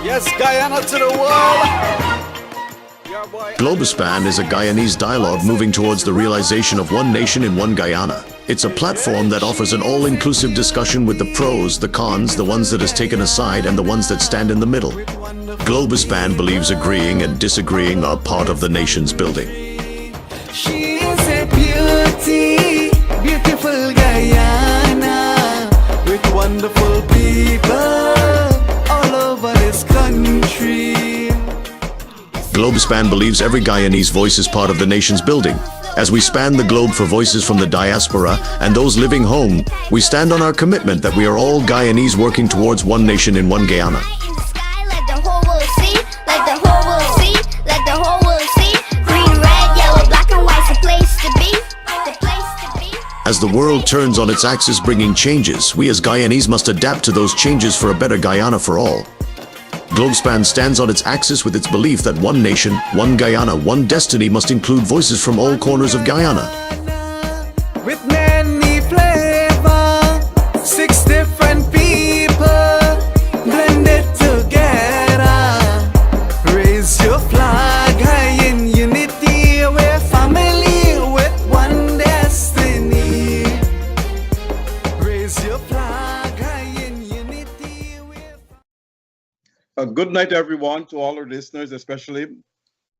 Yes, Guyana to the world. Globuspan is a Guyanese dialogue moving towards the realization of one nation in one Guyana. It's a platform that offers an all-inclusive discussion with the pros, the cons, the ones that is taken aside, and the ones that stand in the middle. Globuspan believes agreeing and disagreeing are part of the nation's building. She is a beauty, beautiful Guyana, with wonderful people all over this country. Globuspan believes every Guyanese voice is part of the nation's building. As we span the globe for voices from the diaspora and those living home, we stand on our commitment that we are all Guyanese working towards one nation in one Guyana. As the world turns on its axis bringing changes, we as Guyanese must adapt to those changes for a better Guyana for all. Globuspan stands on its axis with its belief that one nation, one Guyana, one destiny must include voices from all corners of Guyana. With many flavors, 6 different people blended together. Raise your flag high in unity, we're family with one destiny. Raise your flag high in unity. Good night, everyone, to all our listeners, especially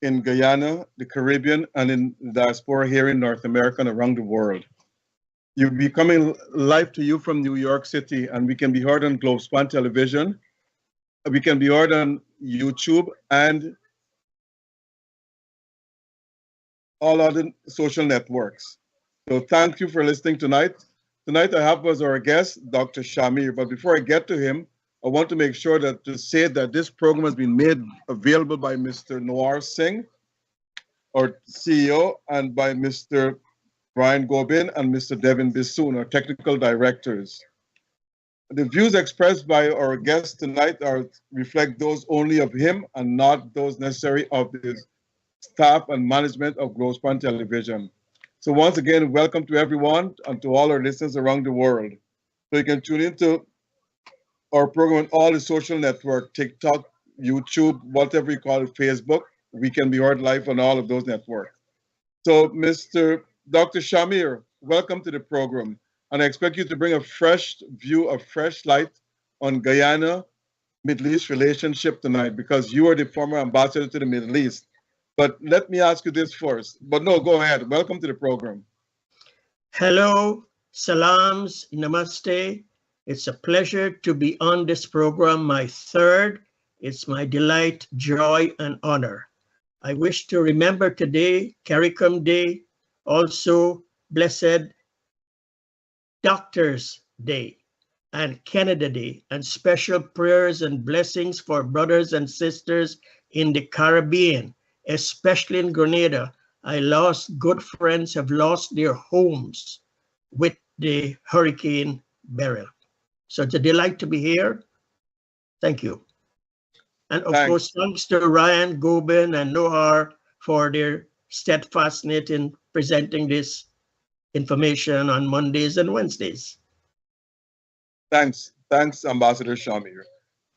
in Guyana, the Caribbean, and in the diaspora here in North America and around the world. You'll be coming live to you from New York City, and we can be heard on Globuspan Television. We can be heard on YouTube and all other social networks. So thank you for listening tonight. Tonight I have as our guest, Dr. Shamir, but before I get to him, I want to make sure to say that this program has been made available by Mr. Noir Singh, our CEO, and by Mr. Brian Gobin and Mr. Devin Bissoon, our technical directors. The views expressed by our guests tonight reflect those only of him and not those necessary of the staff and management of Globuspan Television. So once again, welcome to everyone and to all our listeners around the world. So you can tune into our program on all the social networks, TikTok, YouTube, whatever you call it, Facebook. We can be heard live on all of those networks. So Mr. Dr. Shamir, welcome to the program. And I expect you to bring a fresh view, a fresh light on Guyana-Middle East relationship tonight, because you are the former ambassador to the Middle East. But let me ask you this first. But no, go ahead. Welcome to the program. Hello, salams, namaste. It's a pleasure to be on this program, my third. It's my delight, joy, and honor. I wish to remember today, CARICOM Day, also Blessed Doctors Day and Canada Day, and special prayers and blessings for brothers and sisters in the Caribbean, especially in Grenada. I lost good friends, have lost their homes with the Hurricane Beryl. So it's a delight to be here. Thank you. And of course, thanks to Ryan, Gobin, and Nohar for their steadfastness in presenting this information on Mondays and Wednesdays. Thanks, Ambassador Shamir.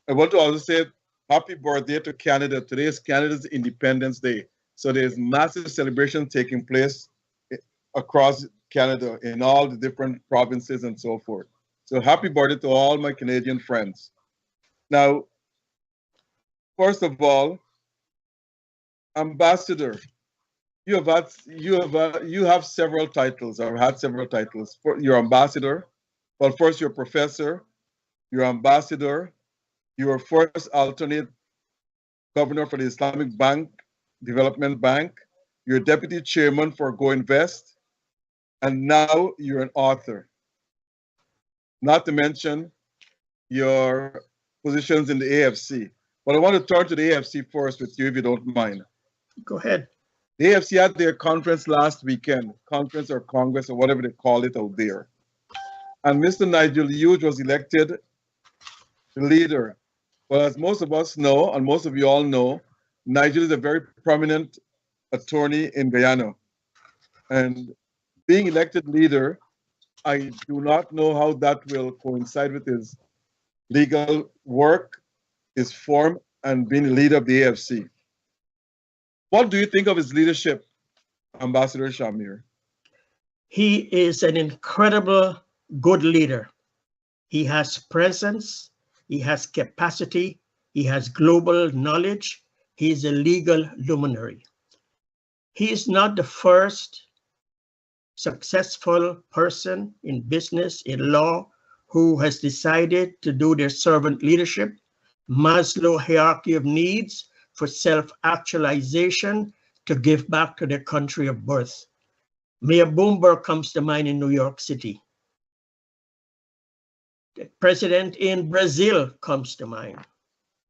I want to also say happy birthday to Canada. Today is Canada's Independence Day. So there's massive celebration taking place across Canada in all the different provinces and so forth. So happy birthday to all my Canadian friends. Now, first of all, Ambassador, you have several titles, or had several titles. You're ambassador. Well, first you're professor, you're ambassador, you're first alternate governor for the Islamic Bank, Development Bank, you're deputy chairman for Go Invest, and now you're an author. Not to mention your positions in the AFC. But I want to turn to the AFC first with you, if you don't mind. Go ahead. The AFC had their conference last weekend, conference or congress or whatever they call it out there. And Mr. Nigel Hughes was elected the leader. Well, as most of us know, and most of you all know, Nigel is a very prominent attorney in Guyana. And being elected leader, I do not know how that will coincide with his legal work, his form, and being the leader of the AFC. What do you think of his leadership, Ambassador Shamir? He is an incredible good leader. He has presence, he has capacity, he has global knowledge, he is a legal luminary. He is not the first successful person in business, in law, who has decided to do their servant leadership, Maslow hierarchy of needs for self-actualization, to give back to their country of birth. Mayor Bloomberg comes to mind in New York City. The president in Brazil comes to mind.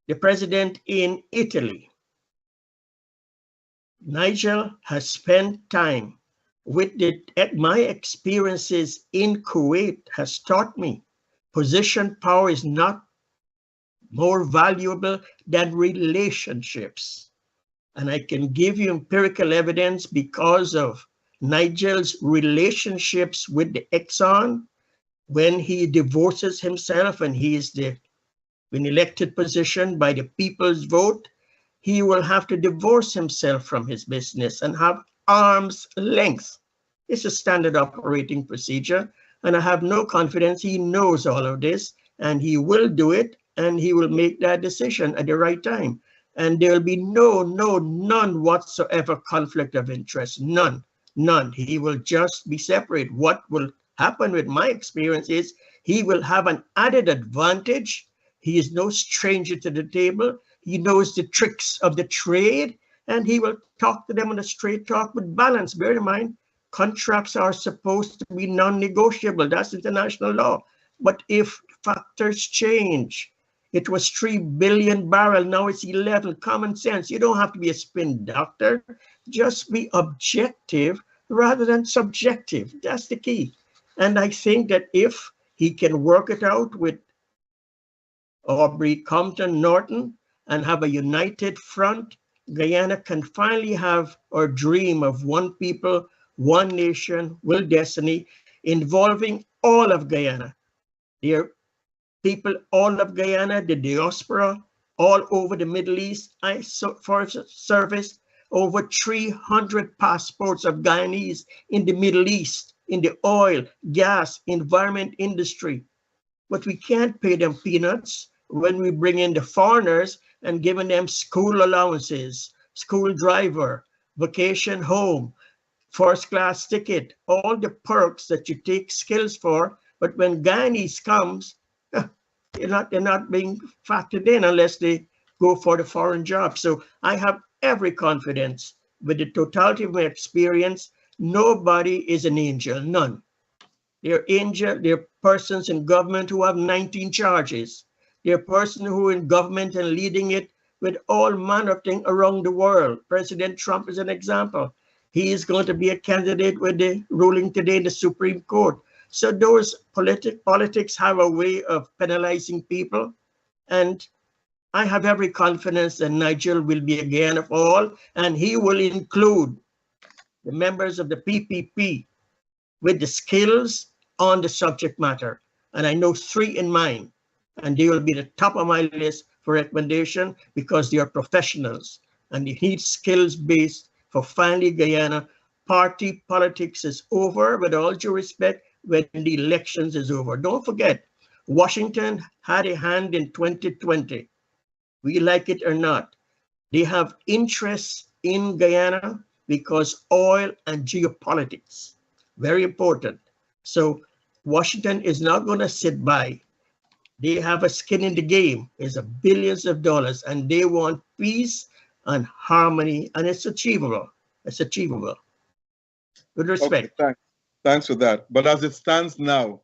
The president in Italy. Nigel has spent time with my experiences in Kuwait has taught me position power is not more valuable than relationships. And I can give you empirical evidence because of Nigel's relationships with the Exxon. When he divorces himself and he is in elected position by the people's vote, he will have to divorce himself from his business and have arm's length. It's a standard operating procedure, and I have no confidence he knows all of this, and he will do it, and he will make that decision at the right time. And there will be none whatsoever conflict of interest, none. He will just be separate. What will happen with my experience is he will have an added advantage. He is no stranger to the table. He knows the tricks of the trade, and he will talk to them on a straight talk with balance. Bear in mind, contracts are supposed to be non-negotiable. That's international law. But if factors change, it was 3 billion barrels, now it's 11. Common sense. You don't have to be a spin doctor. Just be objective rather than subjective. That's the key. And I think that if he can work it out with Aubrey Compton Norton and have a united front, Guyana can finally have our dream of one people, one nation, one destiny, involving all of Guyana. Dear people, all of Guyana, the diaspora, all over the Middle East. I serviced over 300 passports of Guyanese in the Middle East, in the oil, gas, environment industry. But we can't pay them peanuts when we bring in the foreigners and giving them school allowances, school driver, vacation home, first class ticket, all the perks that you take skills for. But when Guyanese comes, they're not being factored in unless they go for the foreign job. So I have every confidence with the totality of my experience. Nobody is an angel, none. They're persons in government who have 19 charges. They're persons who are in government and leading it with all manner of things around the world. President Trump is an example. He is going to be a candidate with the ruling today in the Supreme Court. So those politics have a way of penalizing people. And I have every confidence that Nigel will be a Guyana of all, and he will include the members of the PPP with the skills on the subject matter. And I know 3 in mind, and they will be the top of my list for recommendation because they are professionals and they need skills based for finally Guyana. Party politics is over, with all due respect, when the elections is over. Don't forget, Washington had a hand in 2020. We like it or not. They have interests in Guyana because oil and geopolitics, very important. So Washington is not going to sit by. They have a skin in the game. It's billions of dollars, and they want peace and harmony, and it's achievable. It's achievable. With respect. Okay, thanks for that. But as it stands now,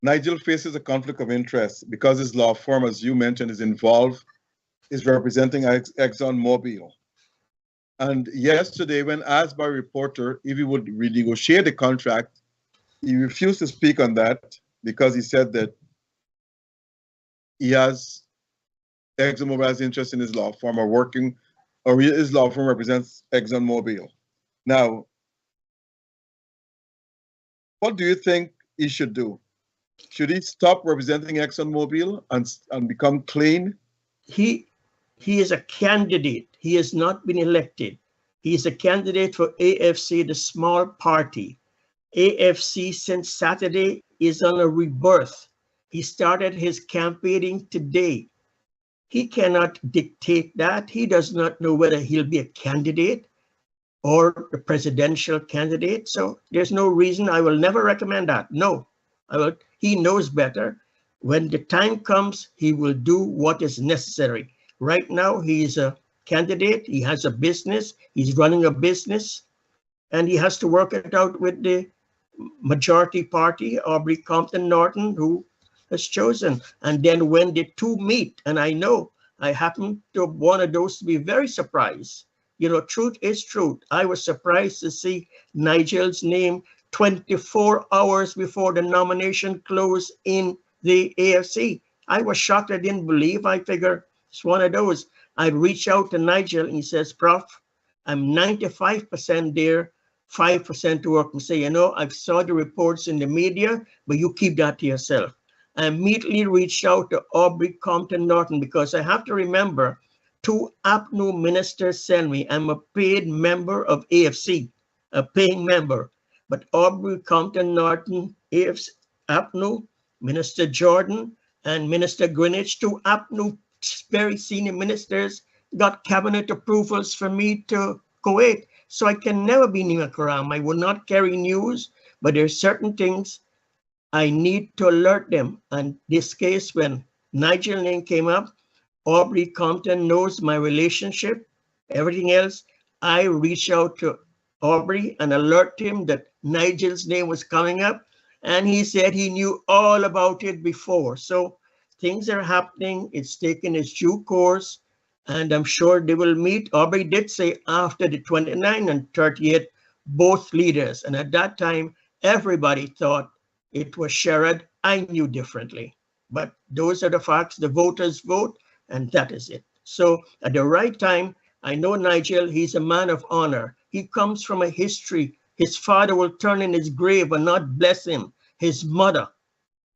Nigel faces a conflict of interest because his law firm, as you mentioned, is representing ExxonMobil. And yesterday, when asked by a reporter if he would renegotiate the contract, he refused to speak on that because he said that his ExxonMobil has interest in his law firm or his law firm represents ExxonMobil. Now, what do you think he should do? Should he stop representing ExxonMobil and become clean he is a candidate. He has not been elected. He is a candidate for AFC, the small party. AFC since Saturday is on a rebirth. He started his campaigning today. He cannot dictate that. He does not know whether he'll be a candidate or the presidential candidate. So there's no reason. I will never recommend that. No, he knows better. When the time comes, he will do what is necessary. Right now, he is a candidate. He has a business. He's running a business, and he has to work it out with the majority party, Aubrey Compton Norton, who has chosen. And then when the two meet, and I know I happen to one of those to be very surprised. You know, truth is truth. I was surprised to see Nigel's name 24 hours before the nomination closed in the AFC. I was shocked. I didn't believe. I figure it's one of those. I reached out to Nigel and he says, Prof, I'm 95% there, 5% to work. And say, you know, I've saw the reports in the media, but you keep that to yourself. I immediately reached out to Aubrey Compton Norton because I have to remember, two APNU ministers sent me. I'm a paid member of AFC, a paying member. But Aubrey Compton Norton, AFC, APNU, Minister Jordan, and Minister Greenwich, two APNU very senior ministers, got cabinet approvals for me to Kuwait. So I can never be near Karam. I will not carry news, but there are certain things I need to alert them. And this case, when Nigel name came up, Aubrey Compton knows my relationship, everything else. I reach out to Aubrey and alert him that Nigel's name was coming up. And he said he knew all about it before. So things are happening. It's taken its due course. And I'm sure they will meet. Aubrey did say after the 29th and 30th, both leaders. And at that time, everybody thought it was Sherrod. I knew differently. But those are the facts. The voters vote, and that is it. So at the right time, I know Nigel, he's a man of honor. He comes from a history. His father will turn in his grave and not bless him. His mother,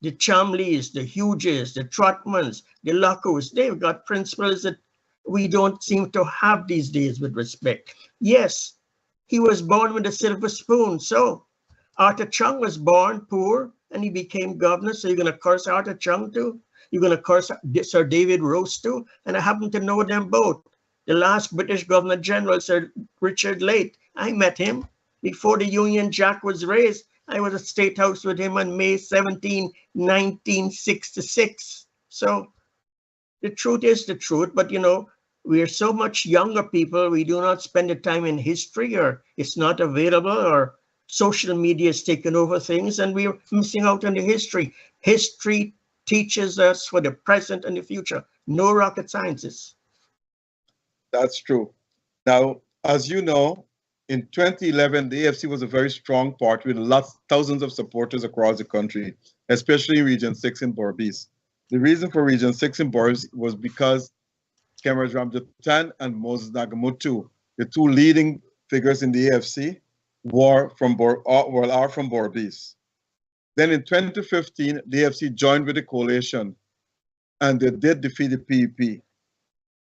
the Chamleys, the Hughes, the Trotmans, the Locos, they've got principles that we don't seem to have these days with respect. Yes, he was born with a silver spoon. So Arthur Chung was born poor and he became governor. So you're going to curse Arthur Chung too? You're going to curse Sir David Rose too? And I happen to know them both. The last British Governor General, Sir Richard Late, I met him before the Union Jack was raised. I was at State House with him on May 17, 1966. So the truth is the truth, but you know, we are so much younger people, we do not spend the time in history, or it's not available, or social media has taken over things, and we're missing out on the history. History teaches us for the present and the future. No rocket sciences. That's true. Now, as you know, in 2011, the AFC was a very strong party with thousands of supporters across the country, especially Region 6 in Berbice. The reason for Region 6 in Berbice was because Cameron Ramjatan and Moses Nagamutu, the two leading figures in the AFC, are from Berbice. Then in 2015, the AFC joined with the coalition, and they did defeat the PEP.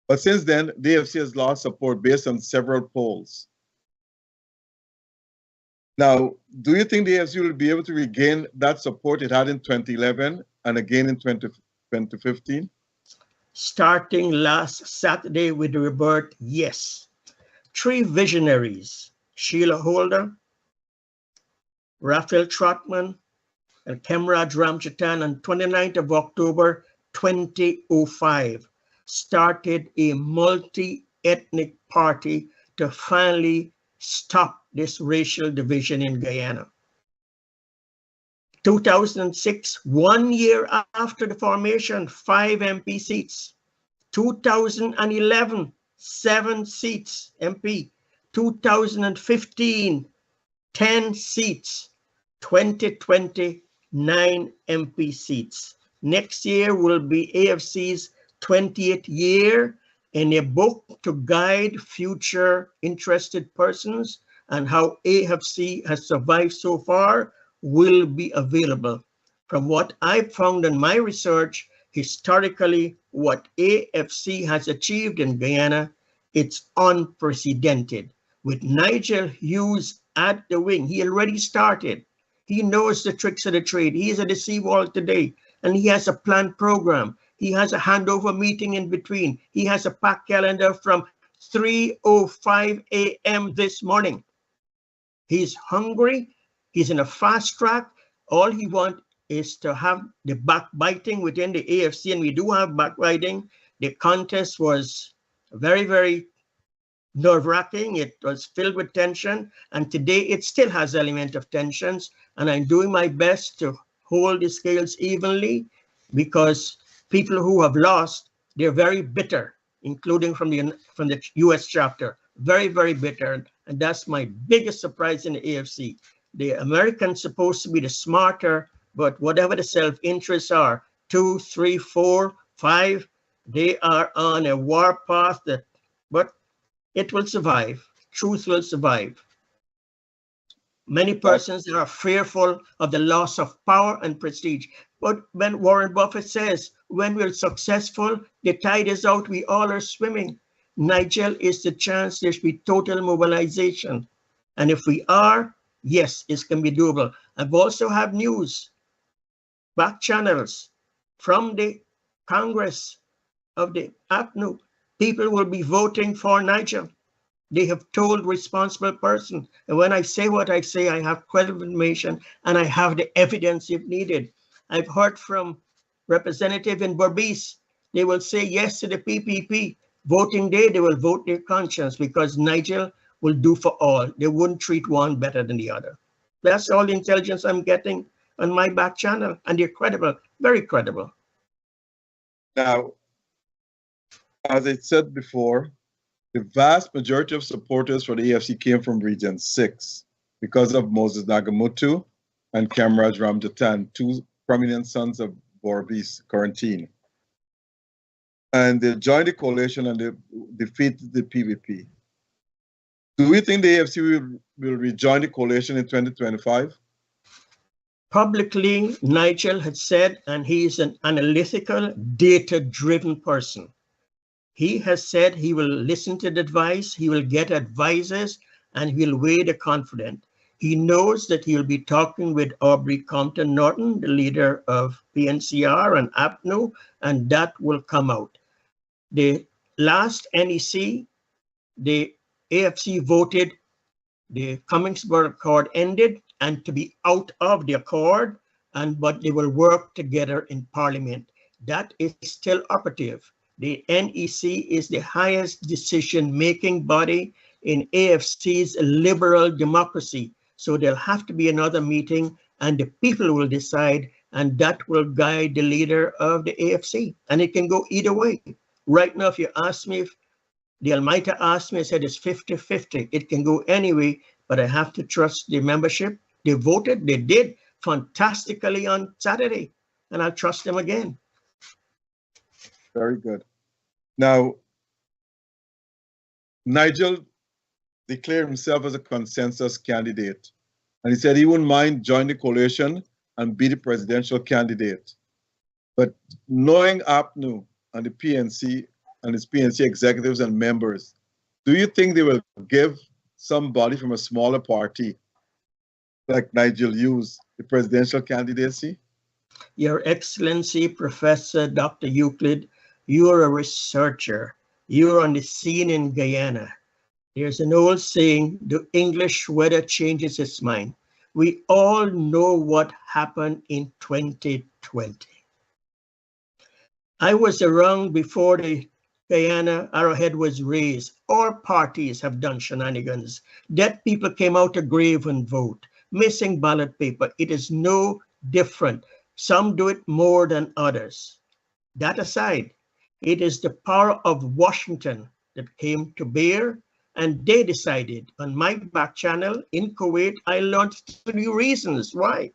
But since then, the AFC has lost support based on several polls. Now, do you think the AFC will be able to regain that support it had in 2011 and again in 2015? Starting last Saturday with the rebirth, yes. Three visionaries, Sheila Holder, Raphael Trotman, and Kemraj Ramjatan on 29th of October 2005 started a multi-ethnic party to finally stop this racial division in Guyana. 2006, 1 year after the formation, 5 MP seats. 2011, 7 seats MP. 2015, 10 seats. 2020, 9 MP seats. Next year will be AFC's 20th year, in a book to guide future interested persons and how AFC has survived so far will be available. From what I found in my research, Historically, what AFC has achieved in Guyana, it's unprecedented. With Nigel Hughes at the wing, he already started. He knows the tricks of the trade. He is at the seawall today, and he has a planned program. He has a handover meeting in between. He has a packed calendar from 3:05 a.m. this morning. He's hungry. He's in a fast track. All he wants is to have the backbiting within the AFC, and we do have backbiting. The contest was very, very nerve-wracking. It was filled with tension, and today it still has element of tensions, and I'm doing my best to hold the scales evenly, because people who have lost, they're very bitter, including from the US chapter, very, very bitter, and that's my biggest surprise in the AFC. The Americans supposed to be the smarter, but whatever the self-interests are, 2, 3, 4, 5, they are on a war path but it will survive. Truth will survive. Many persons are fearful of the loss of power and prestige. But when Warren Buffett says, when we're successful, the tide is out, we all are swimming. Nigel is the chance there should be total mobilization. And if we are, yes, it can be doable. I've also have news, back channels from the Congress of the APNU. People will be voting for Nigel. They have told responsible person. And when I say what I say, I have credible information and I have the evidence if needed. I've heard from representative in Berbice. They will say yes to the PPP. Voting day, they will vote their conscience because Nigel will do for all. They wouldn't treat one better than the other. That's all the intelligence I'm getting on my back channel. And they're credible, very credible. Now, as I said before, the vast majority of supporters for the AFC came from Region 6 because of Moses Nagamutu and Kamraj Ramjatan, two prominent sons of Borbis Quarantine. And they joined the coalition and they defeated the PVP. Do we think the AFC will rejoin the coalition in 2025? Publicly, Nigel had said, and he is an analytical, data-driven person. He has said he will listen to the advice, he will get advisors, and he will weigh the confident. He knows that he will be talking with Aubrey Compton Norton, the leader of PNCR and APNU, and that will come out. The last NEC, the AFC voted the Cummingsburg Accord ended and to be out of the accord, but they will work together in Parliament. That is still operative. The NEC is the highest decision-making body in AFC's liberal democracy. So there'll have to be another meeting and the people will decide, and that will guide the leader of the AFC. And it can go either way. Right now, if you ask me, if the Almighty asked me, I said it's 50-50. It can go anyway, but I have to trust the membership. They voted, they did fantastically on Saturday, and I'll trust them again. Very good. Now, Nigel declared himself as a consensus candidate, and he said he wouldn't mind joining the coalition and be the presidential candidate. But knowing APNU and the PNC and its PNC executives and members, do you think they will give somebody from a smaller party like Nigel Hughes the presidential candidacy? Your Excellency, Professor Dr. Euclid, you're a researcher. You're on the scene in Guyana. There's an old saying, the English weather changes its mind. We all know what happened in 2020. I was around before the Guyana arrowhead was raised. All parties have done shenanigans. Dead people came out of grave and vote. Missing ballot paper. It is no different. Some do it more than others. That aside, it is the power of Washington that came to bear, and they decided on my back channel in Kuwait, I learned 3 reasons why.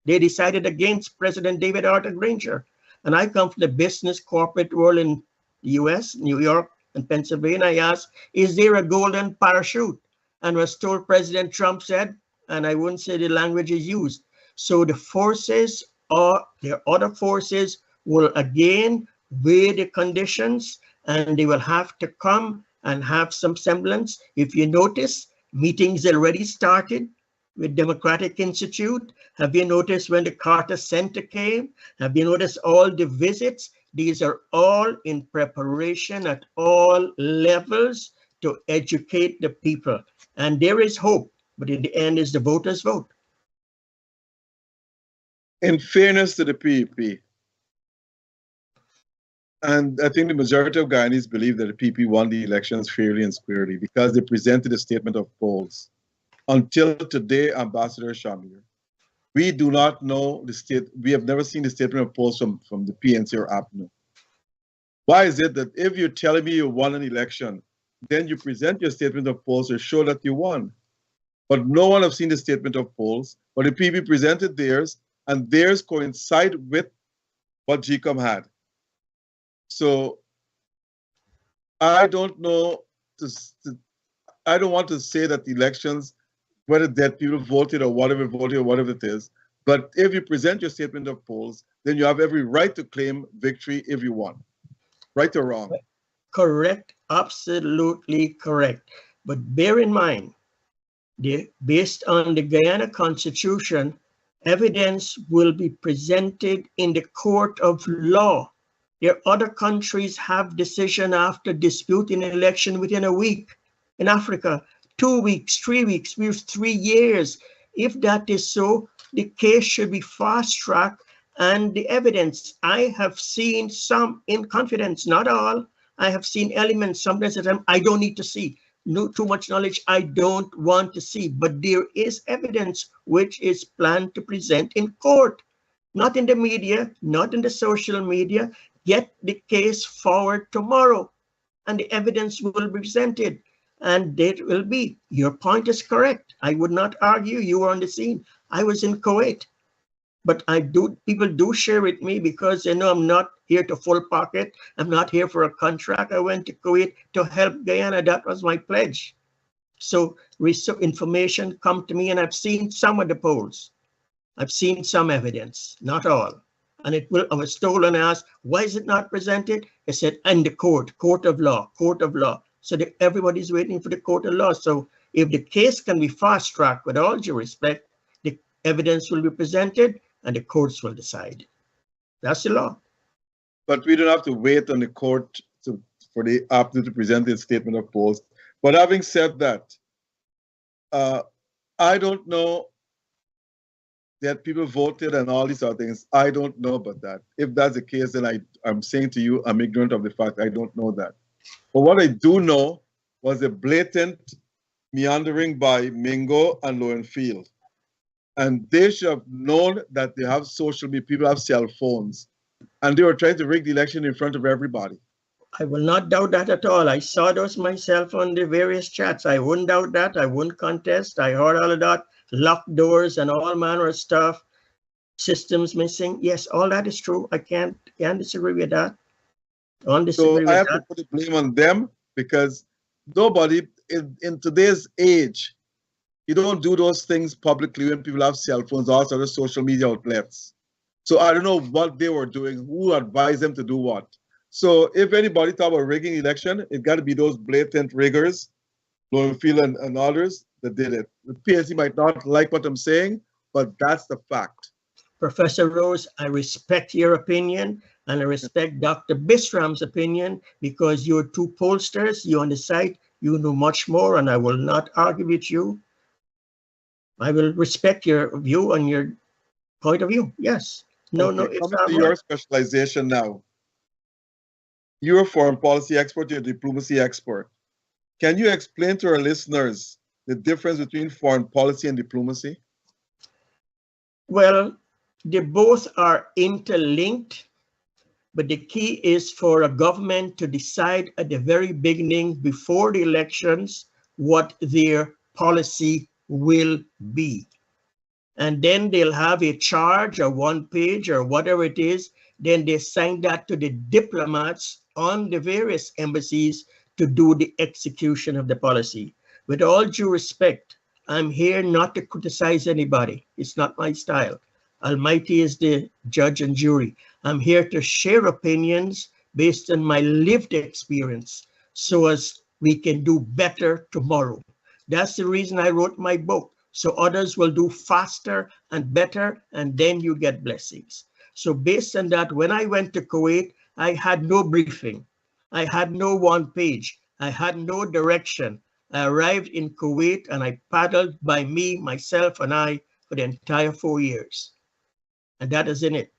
They decided against President David Arthur Granger. And I come from the business corporate world in the US, New York, and Pennsylvania. I asked, is there a golden parachute? And was told President Trump said, and I wouldn't say the language is used. So the forces, or there are other forces, will again weigh the conditions, and they will have to come and have some semblance. If you notice, meetings already started with Democratic Institute. Have you noticed when the Carter Center came? Have you noticed all the visits? These are all in preparation at all levels to educate the people. And there is hope, but in the end is the voters' vote. In fairness to the PEP, and I think the majority of Guyanese believe that the PEP won the elections fairly and squarely because they presented a statement of polls. Until today, Ambassador Shamir, we do not know the state. We have never seen the statement of polls from the PNC or APNU. Why is it that if you're telling me you won an election, then you present your statement of polls to show that you won? But no one has seen the statement of polls, but the PEP presented theirs, and theirs coincide with what GCOM had. So I don't know, I don't want to say that the elections, whether dead people voted or whatever it is, but if you present your statement of polls, then you have every right to claim victory if you won. Right or wrong? Correct, absolutely correct. But bear in mind, based on the Guyana Constitution, evidence will be presented in the court of law. There other countries have decision after disputing an election within a week. In Africa, 2 weeks, 3 weeks, we have 3 years. If that is so, the case should be fast-tracked, and the evidence, I have seen some in confidence, not all. I have seen elements sometimes that I don't need to see. No, too much knowledge I don't want to see, but there is evidence which is planned to present in court, not in the media, not in the social media. Get the case forward tomorrow, and the evidence will be presented, and it will be. Your point is correct. I would not argue. You were on the scene. I was in Kuwait, but people do share with me because they know I'm not here to full pocket. I'm not here for a contract. I went to Kuwait to help Guyana. That was my pledge. So information come to me, and I've seen some of the polls. I've seen some evidence, not all. And I was told and asked, why is it not presented? I said, and the court of law. So everybody's waiting for the court of law. So if the case can be fast-tracked, with all due respect, the evidence will be presented and the courts will decide. That's the law. But we don't have to wait on the court for the APNU to present its statement of polls. But having said that, I don't know that people voted and all these other things. I don't know about that. If that's the case, then I'm saying to you, I'm ignorant of the fact. I don't know that. But what I do know was a blatant meandering by Mingo and Lowenfield. And they should have known that they have social media, people have cell phones, and they were trying to rig the election in front of everybody. I will not doubt that at all. I saw those myself on the various chats. I wouldn't doubt that. I wouldn't contest. I heard all of that. Locked doors and all manner of stuff. Systems missing. Yes, all that is true. I can't disagree with that. So I have to put the blame on them because nobody in today's age, you don't do those things publicly when people have cell phones, also other social media outlets. So I don't know what they were doing, who advised them to do what. So if anybody thought about rigging the election, it got to be those blatant riggers, Lowenfield and others that did it. The PNC might not like what I'm saying, but that's the fact. Professor Rose, I respect your opinion, and I respect Dr. Bistram's opinion, because you're two pollsters, you're on the site, you know much more, and I will not argue with you. I will respect your view and your point of view. Yes. No, it's coming not to your specialization now. You're a foreign policy expert, you're a diplomacy expert. Can you explain to our listeners the difference between foreign policy and diplomacy? Well, they both are interlinked, but the key is for a government to decide at the very beginning, before the elections, what their policy will be. And then they'll have a charge or 1 page or whatever it is. Then they send that to the diplomats on the various embassies to do the execution of the policy. With all due respect, I'm here not to criticize anybody. It's not my style. Almighty is the judge and jury. I'm here to share opinions based on my lived experience so as we can do better tomorrow. That's the reason I wrote my book, so others will do faster and better, and then you get blessings. So based on that, when I went to Kuwait, I had no briefing. I had no one page. I had no direction. I arrived in Kuwait and I paddled by me, myself, and I for the entire 4 years. And that is in it.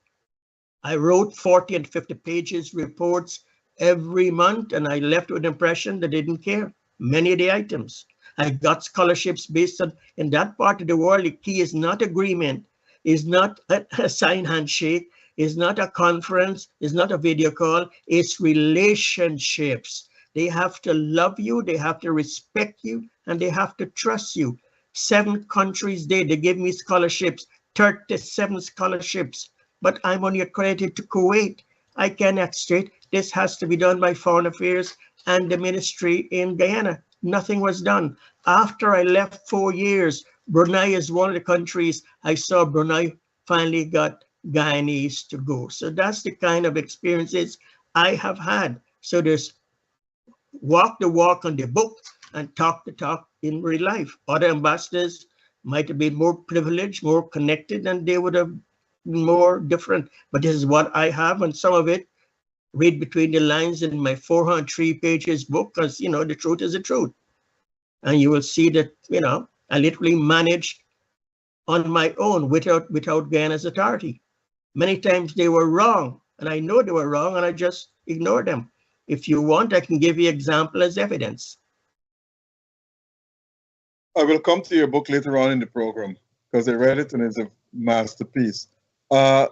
I wrote 40 and 50 pages reports every month, and I left with the impression that they didn't care. Many of the items. I got scholarships based on, in that part of the world, the key is not agreement, is not a sign handshake, is not a conference, is not a video call, it's relationships. They have to love you, they have to respect you, and they have to trust you. 7 countries they give me scholarships, 37 scholarships, but I'm only accredited to Kuwait. I cannot state this has to be done by Foreign Affairs and the ministry in Guyana. Nothing was done. After I left 4 years, Brunei is one of the countries I saw Brunei finally got Guyanese to go. So that's the kind of experiences I have had. So there's walk the walk on the book and talk the talk in real life. Other ambassadors might have been more privileged, more connected, and they would have been more different. But this is what I have, and some of it, read between the lines in my 403 pages book, because, you know, the truth is the truth. And you will see that, you know, I literally managed on my own without Guyana's authority. Many times they were wrong, and I know they were wrong, and I just ignored them. If you want, I can give you example as evidence. I will come to your book later on in the program because I read it and it's a masterpiece. I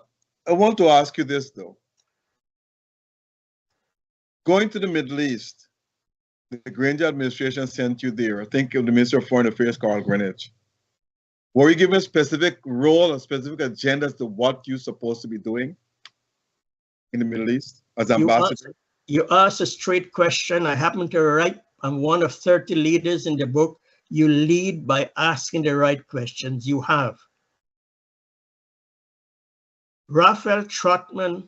want to ask you this though. Going to the Middle East, the Granger administration sent you there. I think the Minister of Foreign Affairs, Carl Greenwich. Were you given a specific role, a specific agenda as to what you're supposed to be doing in the Middle East as ambassador? You asked a straight question. I happen to write, I'm one of 30 leaders in the book. You lead by asking the right questions. You have. Raphael Trotman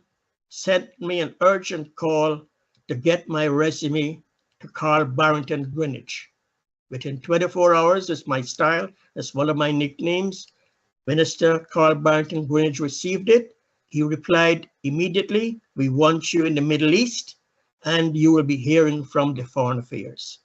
sent me an urgent call to get my resume to Carl Barrington Greenwich. Within 24 hours, it's my style, it's one of my nicknames. Minister Carl Barrington Greenwich received it. He replied immediately, we want you in the Middle East, and you will be hearing from the Foreign Affairs.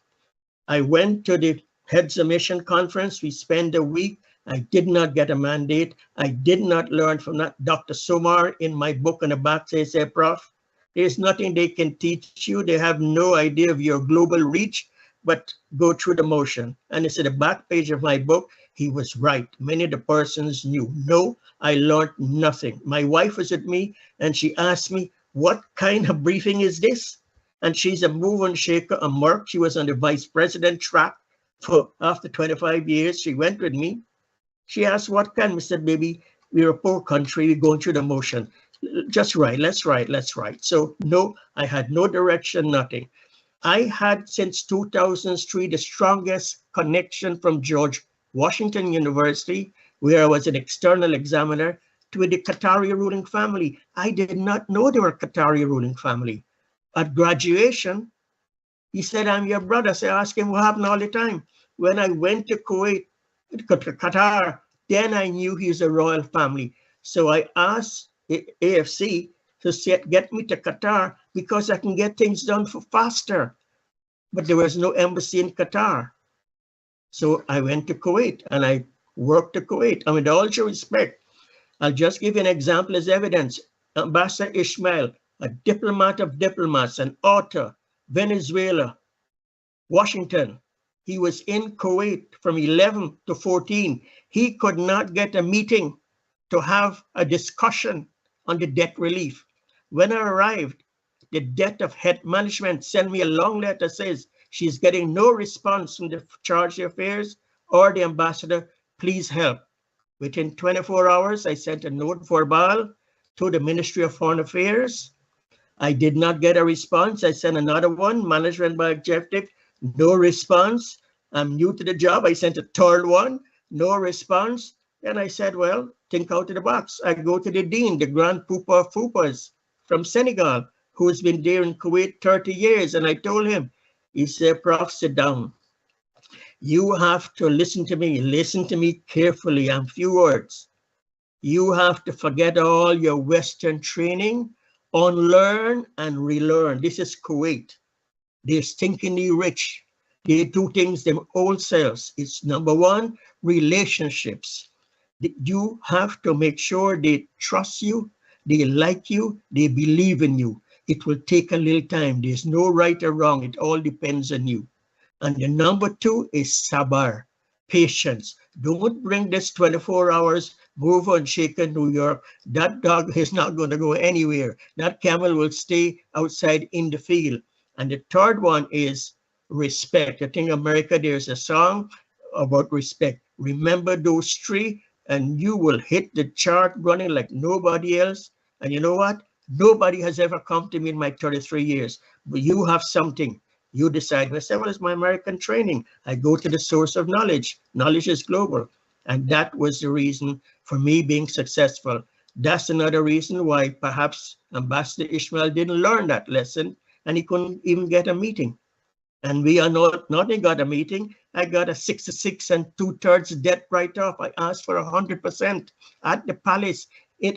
I went to the Heads of Mission Conference. We spent a week. I did not get a mandate. I did not learn from that. Dr. Somar in my book on the back says, hey, Prof, there's nothing they can teach you. They have no idea of your global reach, but go through the motion. And it's at the back page of my book. He was right. Many of the persons knew. No, I learned nothing. My wife was with me and she asked me, what kind of briefing is this? And she's a mover and shaker, a Merck. She was on the vice president track for after 25 years. She went with me. She asked, what kind? I said, baby, we're a poor country. We're going through the motion. Just write, let's write, let's write. So no, I had no direction, nothing. I had since 2003 the strongest connection from George Washington University, where I was an external examiner, to the Qatari ruling family. I did not know they were a Qatari ruling family. At graduation, he said, I'm your brother. So I asked him what happened all the time. When I went to Kuwait, Qatar, then I knew he was a royal family. So I asked AFC to get me to Qatar because I can get things done faster. But there was no embassy in Qatar. So I went to Kuwait and I worked to Kuwait. And with all due respect, I'll just give you an example as evidence. Ambassador Ismail, a diplomat of diplomats, an author, Venezuela, Washington. He was in Kuwait from 11 to 14. He could not get a meeting to have a discussion on the debt relief. When I arrived, the debt of head management sent me a long letter says she's getting no response from the charge of affairs or the ambassador, please help. Within 24 hours, I sent a note verbal to the Ministry of Foreign Affairs. I did not get a response. I sent another one, management by executive, no response. I'm new to the job. I sent a third one, no response. And I said, well, think out of the box. I go to the dean, the grand Poopa of Fupas from Senegal, who's been there in Kuwait 30 years. And I told him, he said, Prof, sit down. You have to listen to me carefully and few words. You have to forget all your Western training, unlearn and relearn. This is Kuwait. They're stinkingly rich. They do things them old selves. It's number one, relationships. You have to make sure they trust you, they like you, they believe in you. It will take a little time. There's no right or wrong. It all depends on you. And the number two is sabar, patience. Don't bring this 24 hours, move on, shaken New York. That dog is not going to go anywhere. That camel will stay outside in the field. And the third one is respect. I think America, there's a song about respect. Remember those three and you will hit the chart running like nobody else. And you know what? Nobody has ever come to me in my 33 years, but you have something. You decide, I say, well, it's my American training. I go to the source of knowledge. Knowledge is global. And that was the reason for me being successful. That's another reason why perhaps Ambassador Ishmael didn't learn that lesson and he couldn't even get a meeting. And we are not only got a meeting, I got a 66 2/3 debt write-off. I asked for 100% at the palace,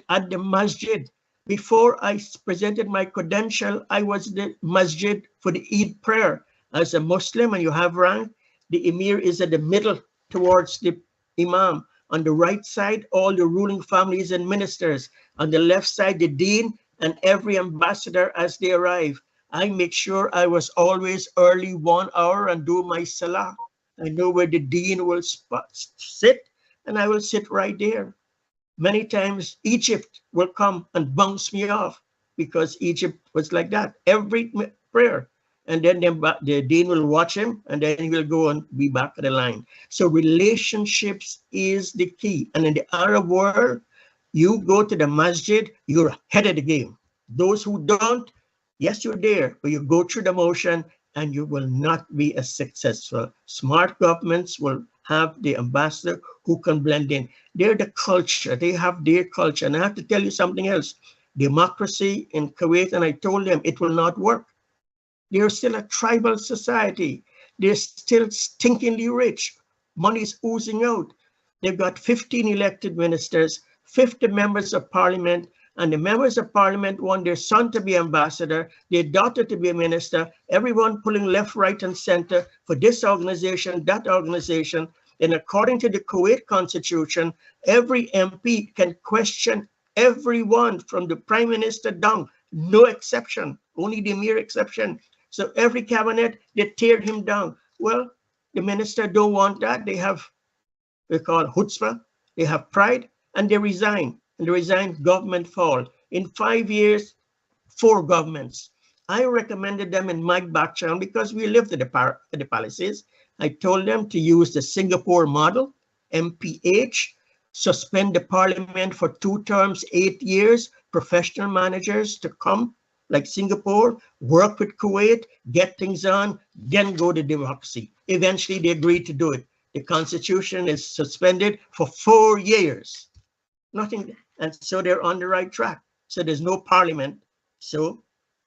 at the masjid. Before I presented my credential, I was the masjid for the Eid prayer. As a Muslim and you have rank, the emir is at the middle towards the imam. On the right side, all the ruling families and ministers. On the left side, the dean and every ambassador as they arrive. I make sure I was always early 1 hour and do my salah. I know where the dean will sit and I will sit right there. Many times Egypt will come and bounce me off because Egypt was like that. Every prayer. And then the dean will watch him and then he will go and be back at the line. So relationships is the key. And in the Arab world, you go to the masjid, you're ahead of the game. Those who don't, yes, you're there, but you go through the motion and you will not be as successful. Smart governments will have the ambassador who can blend in. They're the culture, they have their culture. And I have to tell you something else. Democracy in Kuwait, and I told them it will not work. They're still a tribal society. They're still stinkingly rich. Money is oozing out. They've got 15 elected ministers, 50 members of parliament, and the members of parliament want their son to be ambassador, their daughter to be a minister, everyone pulling left, right, and center for this organization, that organization. And according to the Kuwait constitution, every MP can question everyone from the prime minister down, no exception, only the mere exception. So every cabinet, they tear him down. Well, the minister don't want that. They have, we call chutzpah, they have pride, and they resign. And the resigned government fall. In 5 years, 4 governments. I recommended them in my back channel because we lived at the palaces. I told them to use the Singapore model, MPH, suspend the parliament for 2 terms, 8 years, professional managers to come like Singapore, work with Kuwait, get things on, then go to democracy. Eventually they agreed to do it. The constitution is suspended for 4 years. Nothing. And so they're on the right track. So there's no parliament. So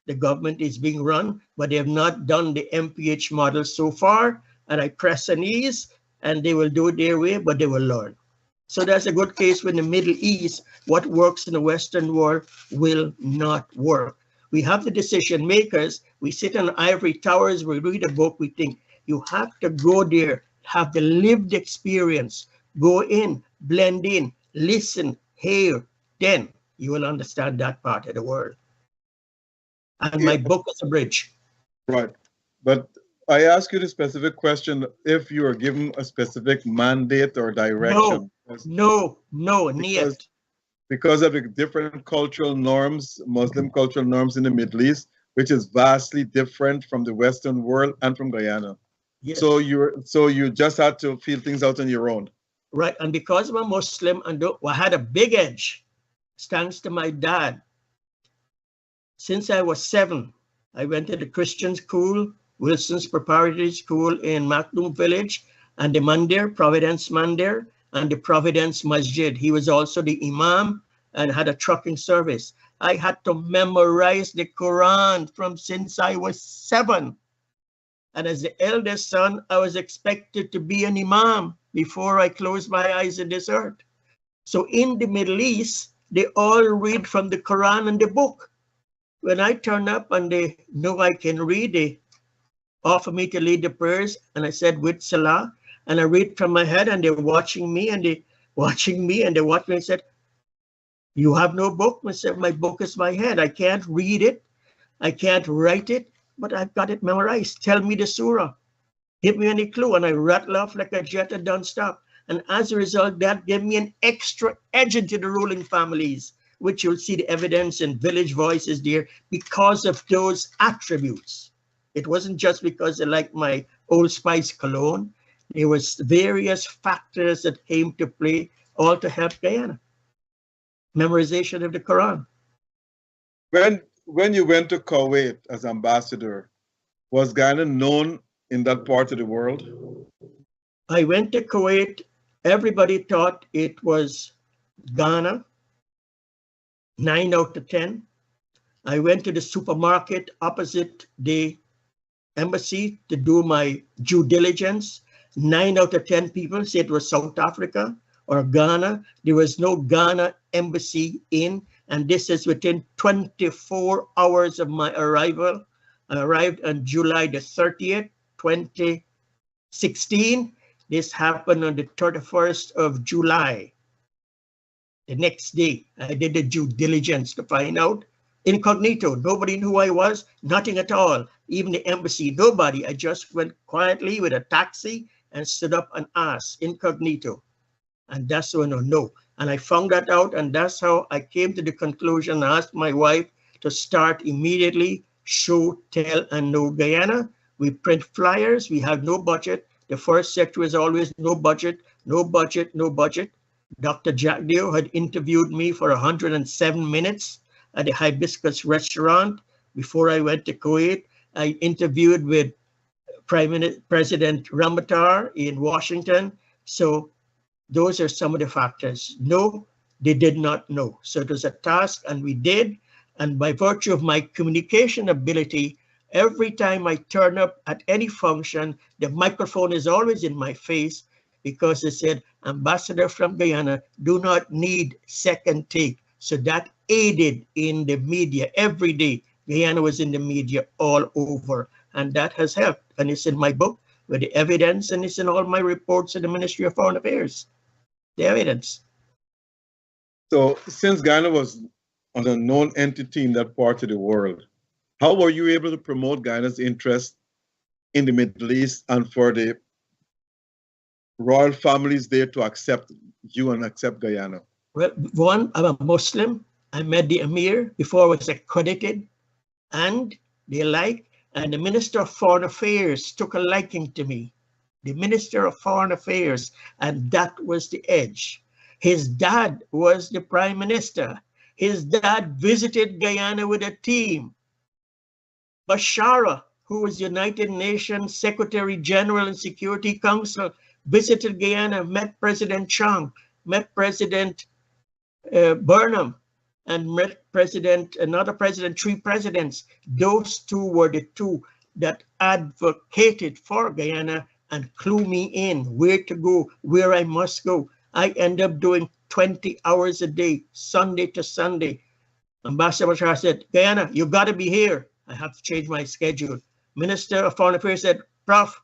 the government is being run, but they have not done the MPH model so far. And I press an ease and they will do it their way, but they will learn. So that's a good case with the Middle East. What works in the Western world will not work. We have the decision makers. We sit on ivory towers, we read a book, we think. You have to go there, have the lived experience, go in, blend in, listen, hear, then you will understand that part of the world. And my book is a bridge. Right. But I ask you the specific question, if you are given a specific mandate or direction. No, niet. Because of the different cultural norms, Muslim cultural norms in the Middle East, which is vastly different from the Western world and from Guyana. Yes. So you just had to feel things out on your own. Right, and because I'm a Muslim, and I had a big edge, thanks to my dad. Since I was 7, I went to the Christian school, Wilson's Preparatory School in Maktoum Village, and the Mandir, Providence Mandir, and the Providence Masjid. He was also the Imam and had a trucking service. I had to memorize the Quran from since I was 7. And as the eldest son, I was expected to be an Imam before I closed my eyes in this earth. So in the Middle East, they all read from the Quran and the book. When I turn up and they know I can read, they offer me to lead the prayers, and I said with Salah, and I read from my head, and they're watching me, and they watching me, and they watch me and said, "You have no book?" I said, "My book is my head. I can't read it, I can't write it, but I've got it memorized. Tell me the surah. Give me any clue." And I rattle off like a jet and don't stop. And as a result, that gave me an extra edge into the ruling families, which you'll see the evidence in Village Voices there, because of those attributes. It wasn't just because they liked my Old Spice cologne. There was various factors that came to play, all to help Guyana. Memorization of the Quran. When you went to Kuwait as ambassador, was Guyana known in that part of the world? I went to Kuwait. Everybody thought it was Ghana, 9 out of 10. I went to the supermarket opposite the embassy to do my due diligence. 9 out of 10 people said it was South Africa or Ghana. There was no Ghana embassy in, and this is within 24 hours of my arrival. I arrived on July the 30th, 2016. This happened on the 31st of July. The next day, I did the due diligence to find out. Incognito, nobody knew who I was, nothing at all. Even the embassy, nobody. I just went quietly with a taxi and stood up and asked, incognito. And that's when I know. And I found that out, and that's how I came to the conclusion. I asked my wife to start immediately, show, tell, and know Guyana. We print flyers, we have no budget. The first sector is always no budget, no budget, no budget. Dr. Jack Dio had interviewed me for 107 minutes at the Hibiscus restaurant before I went to Kuwait. I interviewed with President Ramatar in Washington. So those are some of the factors. No, they did not know. So it was a task, and we did. And by virtue of my communication ability, every time I turn up at any function, the microphone is always in my face, because they said, ambassador from Guyana do not need second take. So that aided in the media every day. Guyana was in the media all over, and that has helped. And it's in my book with the evidence, and it's in all my reports in the Ministry of Foreign Affairs, the evidence. So since Guyana was an unknown entity in that part of the world, how were you able to promote Guyana's interest in the Middle East and for the royal families there to accept you and accept Guyana? Well, one, I'm a Muslim. I met the Emir before I was accredited, and they and the Minister of Foreign Affairs took a liking to me. The Minister of Foreign Affairs, and that was the edge. His dad was the Prime Minister. His dad visited Guyana with a team. Bashara, who was United Nations Secretary General and Security Council, visited Guyana, met President Chang, met President Burnham, and met another president, 3 presidents. Those two were the two that advocated for Guyana and clue me in where to go, where I must go. I end up doing 20 hours a day, Sunday to Sunday. Ambassador Bashar said, Guyana, you gotta be here. I have to change my schedule. Minister of Foreign Affairs said, Prof,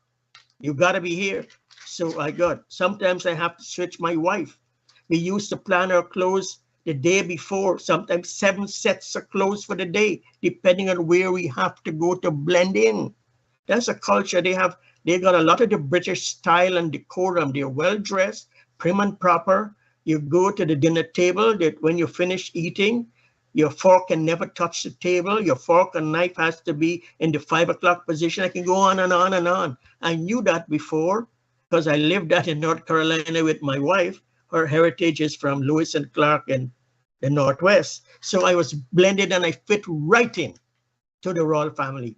you gotta be here. So I got, sometimes I have to switch my wife. We used to plan our clothes the day before, sometimes 7 sets of clothes for the day, depending on where we have to go to blend in. That's a culture they have. They got a lot of the British style and decorum. They're well-dressed, prim and proper. You go to the dinner table, that when you finish eating, your fork can never touch the table. Your fork and knife has to be in the 5 o'clock position. I can go on and on and on. I knew that before because I lived that in North Carolina with my wife. Her heritage is from Lewis and Clark in the Northwest. So I was blended and I fit right in to the royal family.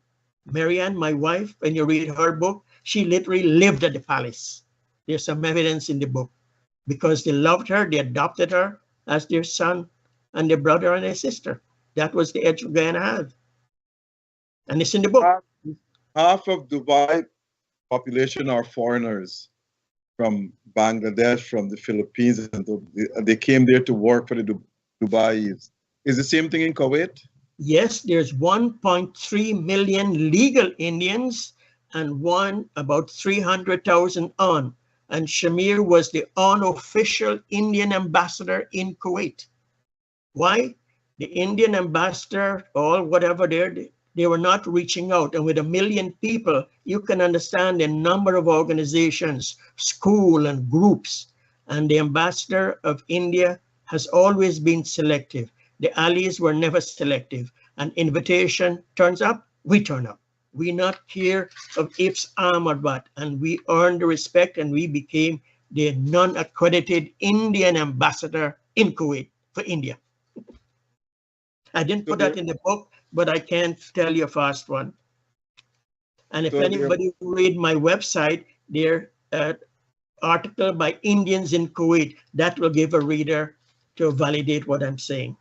Marianne, my wife, when you read her book, she literally lived at the palace. There's some evidence in the book. because they loved her, they adopted her as their son and their brother and their sister. That was the edge Guyana had. And it's in the book. Half of Dubai population are foreigners from Bangladesh, from the Philippines, and they came there to work for the Dubais. Is the same thing in Kuwait? Yes, there's 1.3 million legal Indians and about 300,000 on. And Shamir was the unofficial Indian ambassador in Kuwait. Why? The Indian ambassador, or whatever they were not reaching out. And with 1 million people, you can understand the number of organizations, school and groups. And the ambassador of India has always been selective. The allies were never selective. An invitation turns up, we turn up. We not care of ifs, or but, and we earned the respect, and we became the non-accredited Indian ambassador in Kuwait for India. I didn't put that in the book, but I can tell you a fast one. And if anybody read my website, there article by Indians in Kuwait, that will give a reader to validate what I'm saying.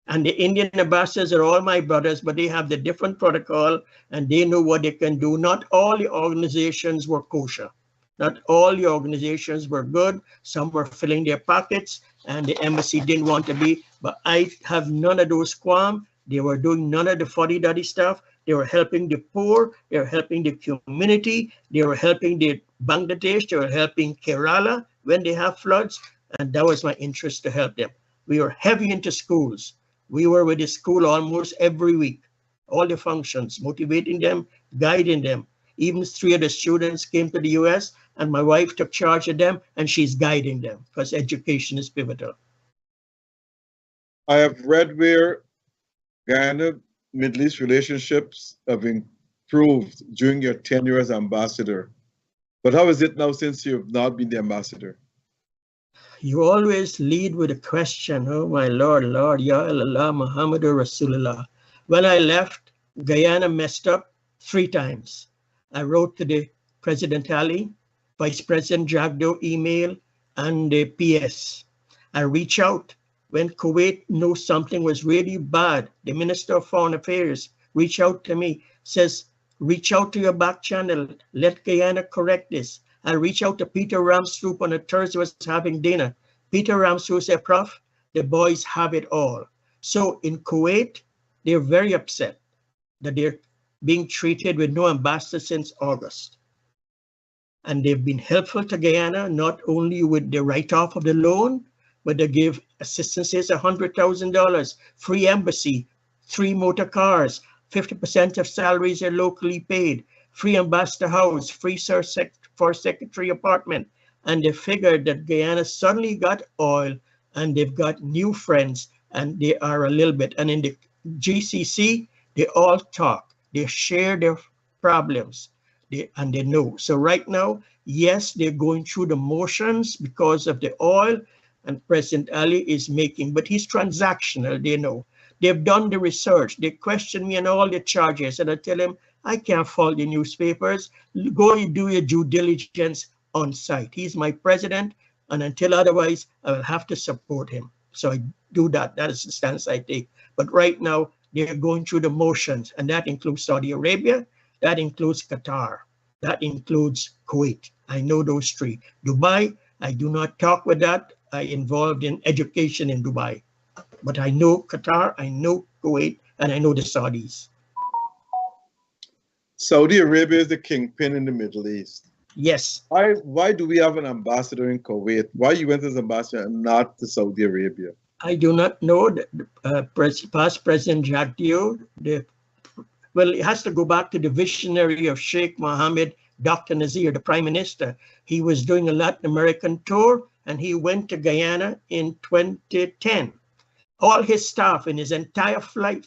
And the Indian ambassadors are all my brothers, but they have the different protocol and they know what they can do. Not all the organizations were kosher. Not all the organizations were good. Some were filling their pockets and the embassy didn't want to be. But I have none of those qualms. They were doing none of the fuddy-duddy stuff. They were helping the poor. They were helping the community. They were helping the Bangladesh. They were helping Kerala when they have floods. And that was my interest to help them. We were heavy into schools. We were with the school almost every week, all the functions, motivating them, guiding them. Even 3 of the students came to the US and my wife took charge of them and she's guiding them because education is pivotal. I have read where Guyana Middle East relationships have improved during your tenure as ambassador. But how is it now since you have not been the ambassador? You always lead with a question. Oh my Lord, Ya Allah, Muhammadur Rasulullah. When I left, Guyana messed up 3 times. I wrote to the President Ali, Vice President Jagdo email, and the PS. I reach out when Kuwait knows something was really bad. The Minister of Foreign Affairs reach out to me, says, reach out to your back channel, let Guyana correct this. I reach out to Peter Ramstroop on a Thursday, was having dinner. Peter Ramstroop said, Prof, the boys have it all. So in Kuwait, they're very upset that they're being treated with no ambassador since August. And they've been helpful to Guyana, not only with the write-off of the loan, but they give assistances $100,000, free embassy, 3 motor cars, 50% of salaries are locally paid, free ambassador house, free for secretary apartment. And they figured that Guyana suddenly got oil and they've got new friends and they are a little bit. And in the GCC, they all talk, they share their problems and they know. So right now, yes, they're going through the motions because of the oil and President Ali is making, but he's transactional, they know. They've done the research. They question me on all the charges and I tell him, I can't follow the newspapers. Go and do your due diligence on site. He's my president, and until otherwise, I will have to support him. So I do that. That is the stance I take. But right now, they're going through the motions, and that includes Saudi Arabia, that includes Qatar, that includes Kuwait. I know those 3. Dubai, I do not talk with that. I involved in education in Dubai. But I know Qatar, I know Kuwait, and I know the Saudis. Saudi Arabia is the kingpin in the Middle East. Yes. Why do we have an ambassador in Kuwait? Why you went as ambassador and not to Saudi Arabia? I do not know. Past President Jagdeo, well, it has to go back to the visionary of Sheikh Mohammed, Dr. Nazir, the Prime Minister. He was doing a Latin American tour and he went to Guyana in 2010. All his staff in his entire flight,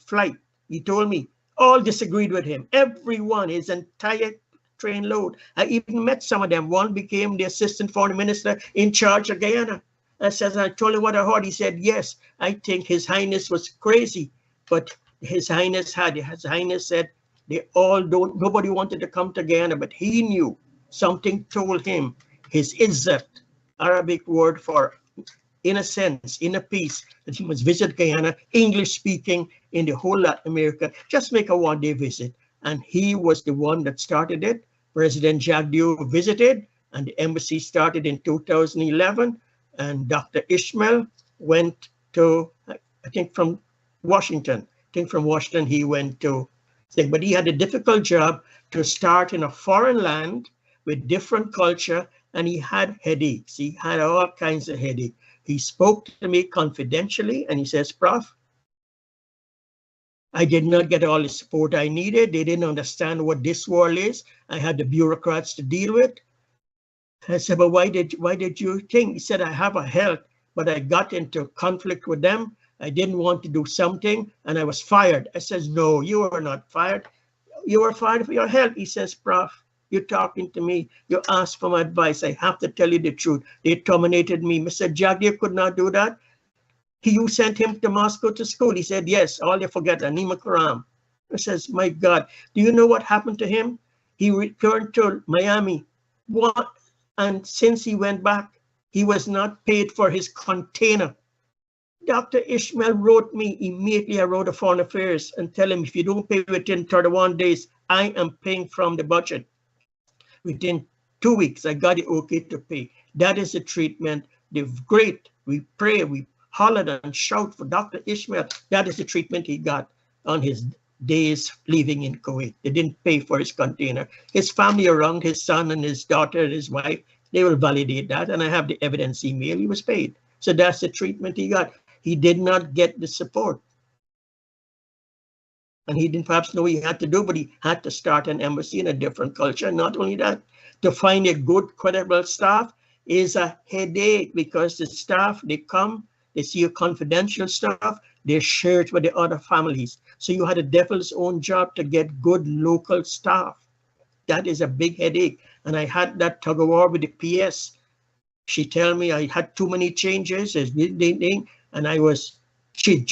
he told me, all disagreed with him. Everyone, his entire train load. I even met some of them. One became the assistant foreign minister in charge of Guyana. I told him what I heard. He said, yes, I think His Highness was crazy, but His Highness said they all nobody wanted to come to Guyana, but he knew something told him his izzat Arabic word for inner sense, inner peace, that he must visit Guyana, English speaking in the whole Latin America, just make a one-day visit. And he was the one that started it. President Jagdeo visited, and the embassy started in 2011. And Dr. Ishmael went to, I think from Washington. He went to, but he had a difficult job to start in a foreign land with different culture, and he had headaches. He had all kinds of headaches. He spoke to me confidentially, and he says, Prof, I did not get all the support I needed. They didn't understand what this world is. I had the bureaucrats to deal with. I said, but why did you think? He said, I have a health, but I got into conflict with them. I didn't want to do something, and I was fired. I says, no, you were not fired. You were fired for your health. He says, Prof, you're talking to me. You asked for my advice. I have to tell you the truth. They terminated me. Mr. Jagdeo could not do that. You sent him to Moscow to school. He said, yes, all you forget, Anima Karam. I says, my God, do you know what happened to him? He returned to Miami. What? And since he went back, he was not paid for his container. Dr. Ishmael wrote me immediately. I wrote to Foreign Affairs and tell him, if you don't pay within 31 days, I am paying from the budget. Within 2 weeks, I got it okay to pay. That is the treatment. They're great. We pray, we hollered and shout for Dr. Ishmael. That is the treatment he got on his days leaving in Kuwait. They didn't pay for his container. His family around, his son and his daughter and his wife, they will validate that. And I have the evidence email. He was paid. So that's the treatment he got. He did not get the support. And he didn't perhaps know what he had to do, but he had to start an embassy in a different culture. Not only that, to find a good, credible staff is a headache, because the staff, they come, they see your confidential stuff, they share it with the other families. So you had a devil's own job to get good local staff. That is a big headache. And I had that tug of war with the PS. She tell me I had too many changes, and I was, she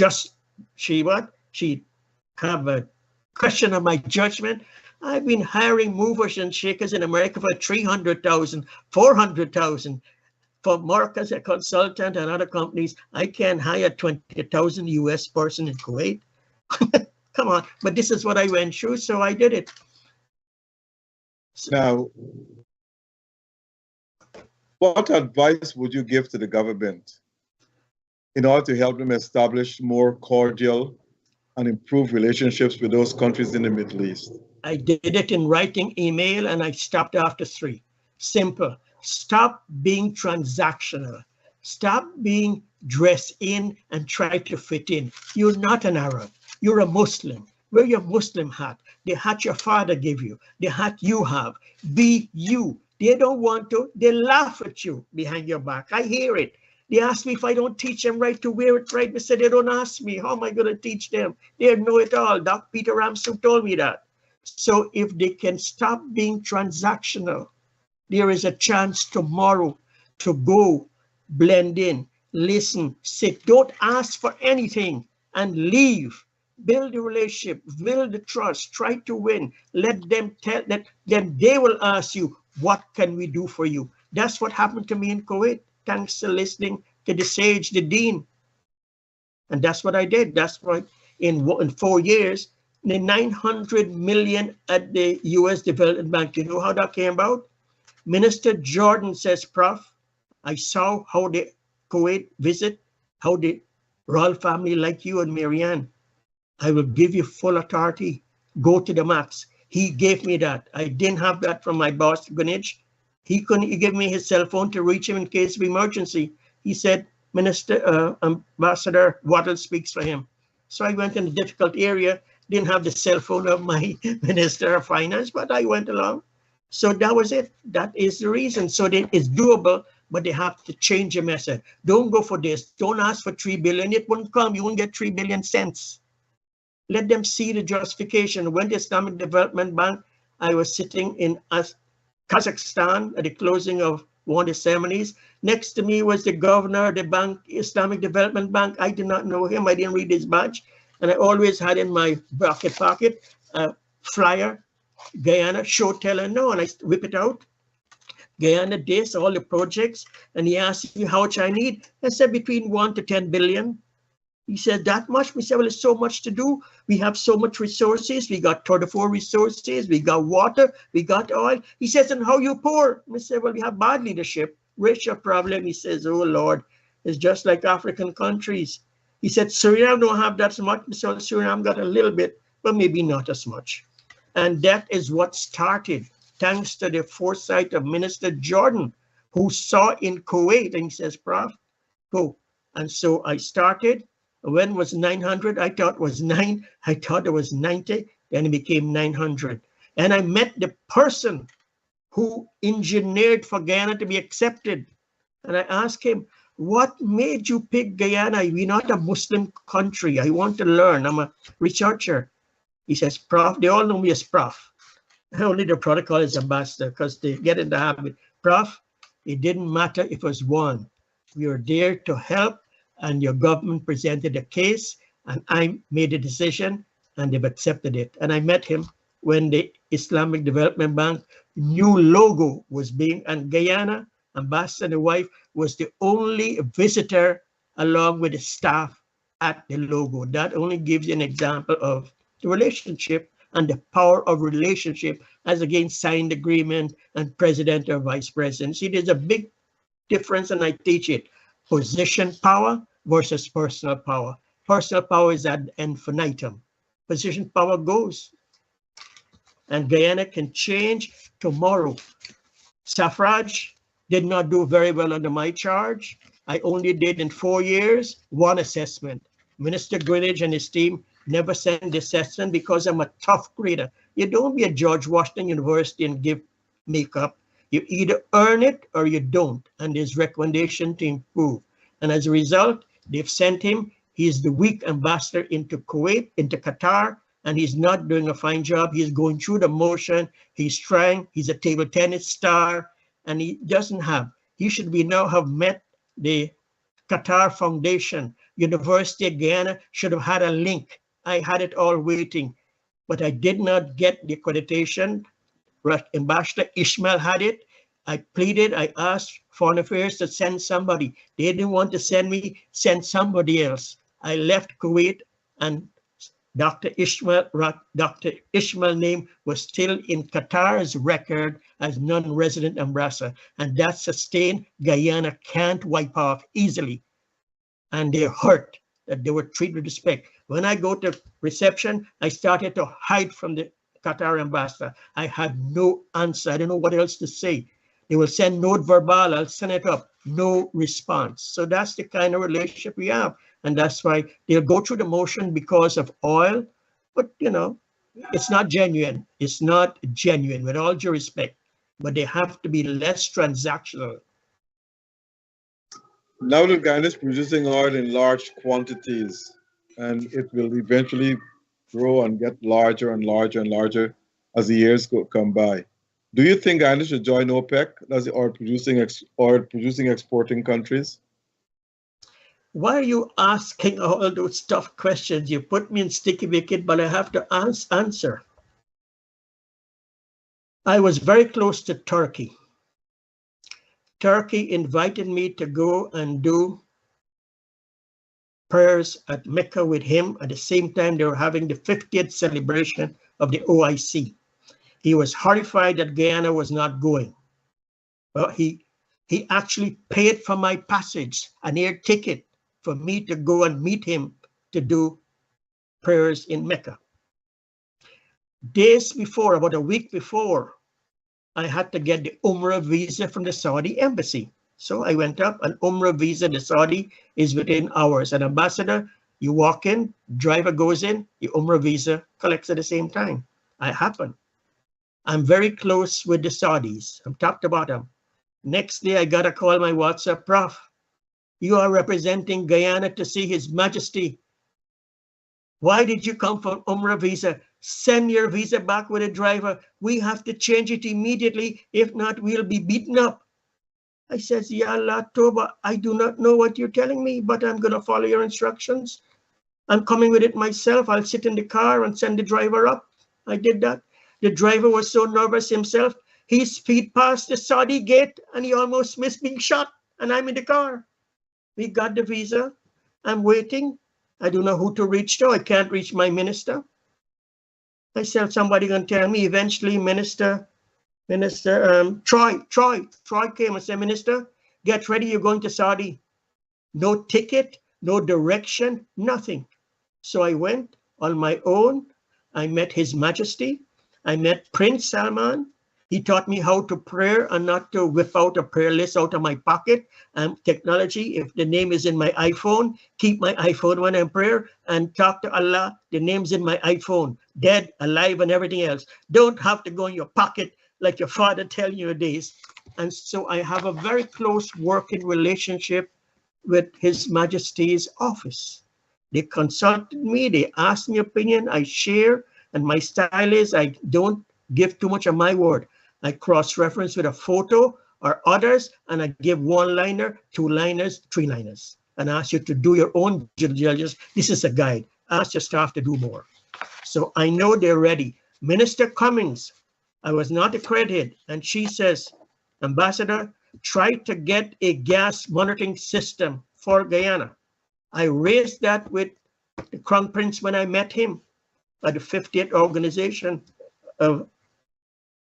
have a question of my judgment. I've been hiring movers and shakers in America for 300,000, 400,000. For Mark as a consultant and other companies, I can't hire 20,000 US person in Kuwait. Come on, but this is what I went through, so I did it. Now, what advice would you give to the government in order to help them establish more cordial and improve relationships with those countries in the Middle East? I did it in writing email, and I stopped after 3. Simple. Stop being transactional. Stop being dressed in and try to fit in. You're not an Arab. You're a Muslim. Wear your Muslim hat. The hat your father gave you. The hat you have. Be you. They don't want to. They laugh at you behind your back. I hear it. They ask me if I don't teach them right to wear it right. They said, they don't ask me. How am I going to teach them? They know it all. Dr. Peter Ramsey told me that. So if they can stop being transactional, there is a chance tomorrow to go, blend in, listen, sit. Don't ask for anything and leave. Build the relationship, build the trust, try to win. Let them tell that, then they will ask you, what can we do for you? That's what happened to me in Kuwait. Thanks to listening to the sage, the dean. And that's what I did. That's why in 4 years, the 900 million at the US Development Bank, you know how that came about? Minister Jordan says, Prof, I saw how the Kuwait visit, how the royal family like you and Marianne. I will give you full authority. Go to the max. He gave me that. I didn't have that from my boss, Gunij. He gave me his cell phone to reach him in case of emergency. He said, Ambassador Waddle speaks for him. So I went in a difficult area, didn't have the cell phone of my Minister of Finance, but I went along. So that was it. That is the reason. So it's doable, but they have to change the method. Don't go for this. Don't ask for 3 billion. It won't come. You won't get 3 billion cents. Let them see the justification. When the Islamic Development Bank, I was sitting in Kazakhstan at the closing of one of the ceremonies. Next to me was the governor of the bank, Islamic Development Bank. I did not know him. I didn't read his badge. And I always had in my pocket a flyer, Guyana, show, tell, and know. And I whip it out. Guyana this, all the projects, and he asked me how much I need. I said between 1 to 10 billion. He said, that much? We said, well, it's so much to do. We have so much resources. We got 34 resources. We got water. We got oil. He says, and how you poor? We said, well, we have bad leadership, racial problem. He says, oh, Lord, it's just like African countries. He said, Suriname don't have that much. So Suriname got a little bit, but maybe not as much. And that is what started, thanks to the foresight of Minister Jordan, who saw in Kuwait, and he says, Prof, go. And so I started. When was 900? I thought it was 9. I thought it was 90. Then it became 900. And I met the person who engineered for Guyana to be accepted. And I asked him, what made you pick Guyana? We're not a Muslim country. I want to learn. I'm a researcher. He says, Prof, they all know me as Prof. Only the protocol is ambassador because they get in the habit. Prof, it didn't matter if it was one. We were there to help. And your government presented a case, and I made a decision, and they've accepted it. And I met him when the Islamic Development Bank new logo was being, and Guyana, ambassador and the wife, was the only visitor along with the staff at the logo. That only gives you an example of the relationship and the power of relationship as against signed agreement and president or vice president. See, there's a big difference, and I teach it. Position power versus personal power. Personal power is ad infinitum. Position power goes. And Guyana can change tomorrow. Suffrage did not do very well under my charge. I only did in 4 years, one assessment. Minister Greenidge and his team never sent the assessment because I'm a tough grader. You don't be a George Washington University and give makeup. You either earn it or you don't, and there's recommendation to improve. And as a result, they've sent him. He's the weak ambassador into Kuwait, into Qatar, and he's not doing a fine job. He's going through the motion. He's trying. He's a table tennis star, and he doesn't have. He should be now have met the Qatar Foundation. University of Guyana should have had a link. I had it all waiting, but I did not get the accreditation. Ambassador Ishmael had it. I pleaded, I asked Foreign Affairs to send somebody. They didn't want to send me, send somebody else. I left Kuwait, and Dr. Ishmael's name was still in Qatar's record as non-resident ambassador, and that sustained Guyana can't wipe off easily. And they're hurt that they were treated with respect. When I go to reception, I started to hide from the Qatar ambassador. I had no answer. I don't know what else to say. They will send note verbal, I'll send it up, no response. So that's the kind of relationship we have. And that's why they'll go through the motion because of oil, but you know, it's not genuine. It's not genuine with all due respect, but they have to be less transactional. Now that Guyana is producing oil in large quantities, and it will eventually grow and get larger and larger and larger as the years come by. Do you think Guyana should join OPEC as the oil producing exporting countries? Why are you asking all those tough questions? You put me in sticky wicket, but I have to answer. I was very close to Turkey. Turkey invited me to go and do prayers at Mecca with him. At the same time, they were having the 50th celebration of the OIC. He was horrified that Guyana was not going. Well, he actually paid for my passage, an air ticket, for me to go and meet him to do prayers in Mecca. Days before, about a week before, I had to get the Umrah visa from the Saudi embassy. So I went up, an Umrah visa, the Saudi is within hours. An ambassador, you walk in, driver goes in, the Umrah visa collects at the same time. I happen. I'm very close with the Saudis. I'm top to bottom. Next day, I got a call my WhatsApp, Prof, you are representing Guyana to see His Majesty. Why did you come for Umrah visa? Send your visa back with a driver. We have to change it immediately. If not, we'll be beaten up. I says, Ya Allah, Toba, I do not know what you're telling me, but I'm going to follow your instructions. I'm coming with it myself. I'll sit in the car and send the driver up. I did that. The driver was so nervous himself, He speed past the Saudi gate and he almost missed being shot. And I'm in the car. We got the visa. I'm waiting. I don't know who to reach to. I can't reach my minister. I said, somebody gonna tell me. Eventually, Minister Troy came and said, Minister, get ready, you're going to Saudi. No ticket, no direction, nothing. So I went on my own. I met His Majesty. I met Prince Salman. He taught me how to pray and not to whip out a prayer list out of my pocket. Technology, if the name is in my iPhone, keep my iPhone when I'm prayer and talk to Allah. The name's in my iPhone, dead, alive, and everything else. Don't have to go in your pocket like your father telling you days. And so I have a very close working relationship with His Majesty's office. They consulted me, they asked me opinion, I share, and my style is I don't give too much of my word. I cross-reference with a photo or others, and I give one-liner, two-liners, three-liners, and ask you to do your own due diligence. This is a guide. Ask your staff to do more. So I know they're ready. Minister Cummings, I was not accredited, and she says, Ambassador, try to get a gas monitoring system for Guyana. I raised that with the Crown Prince when I met him at the 50th Organization of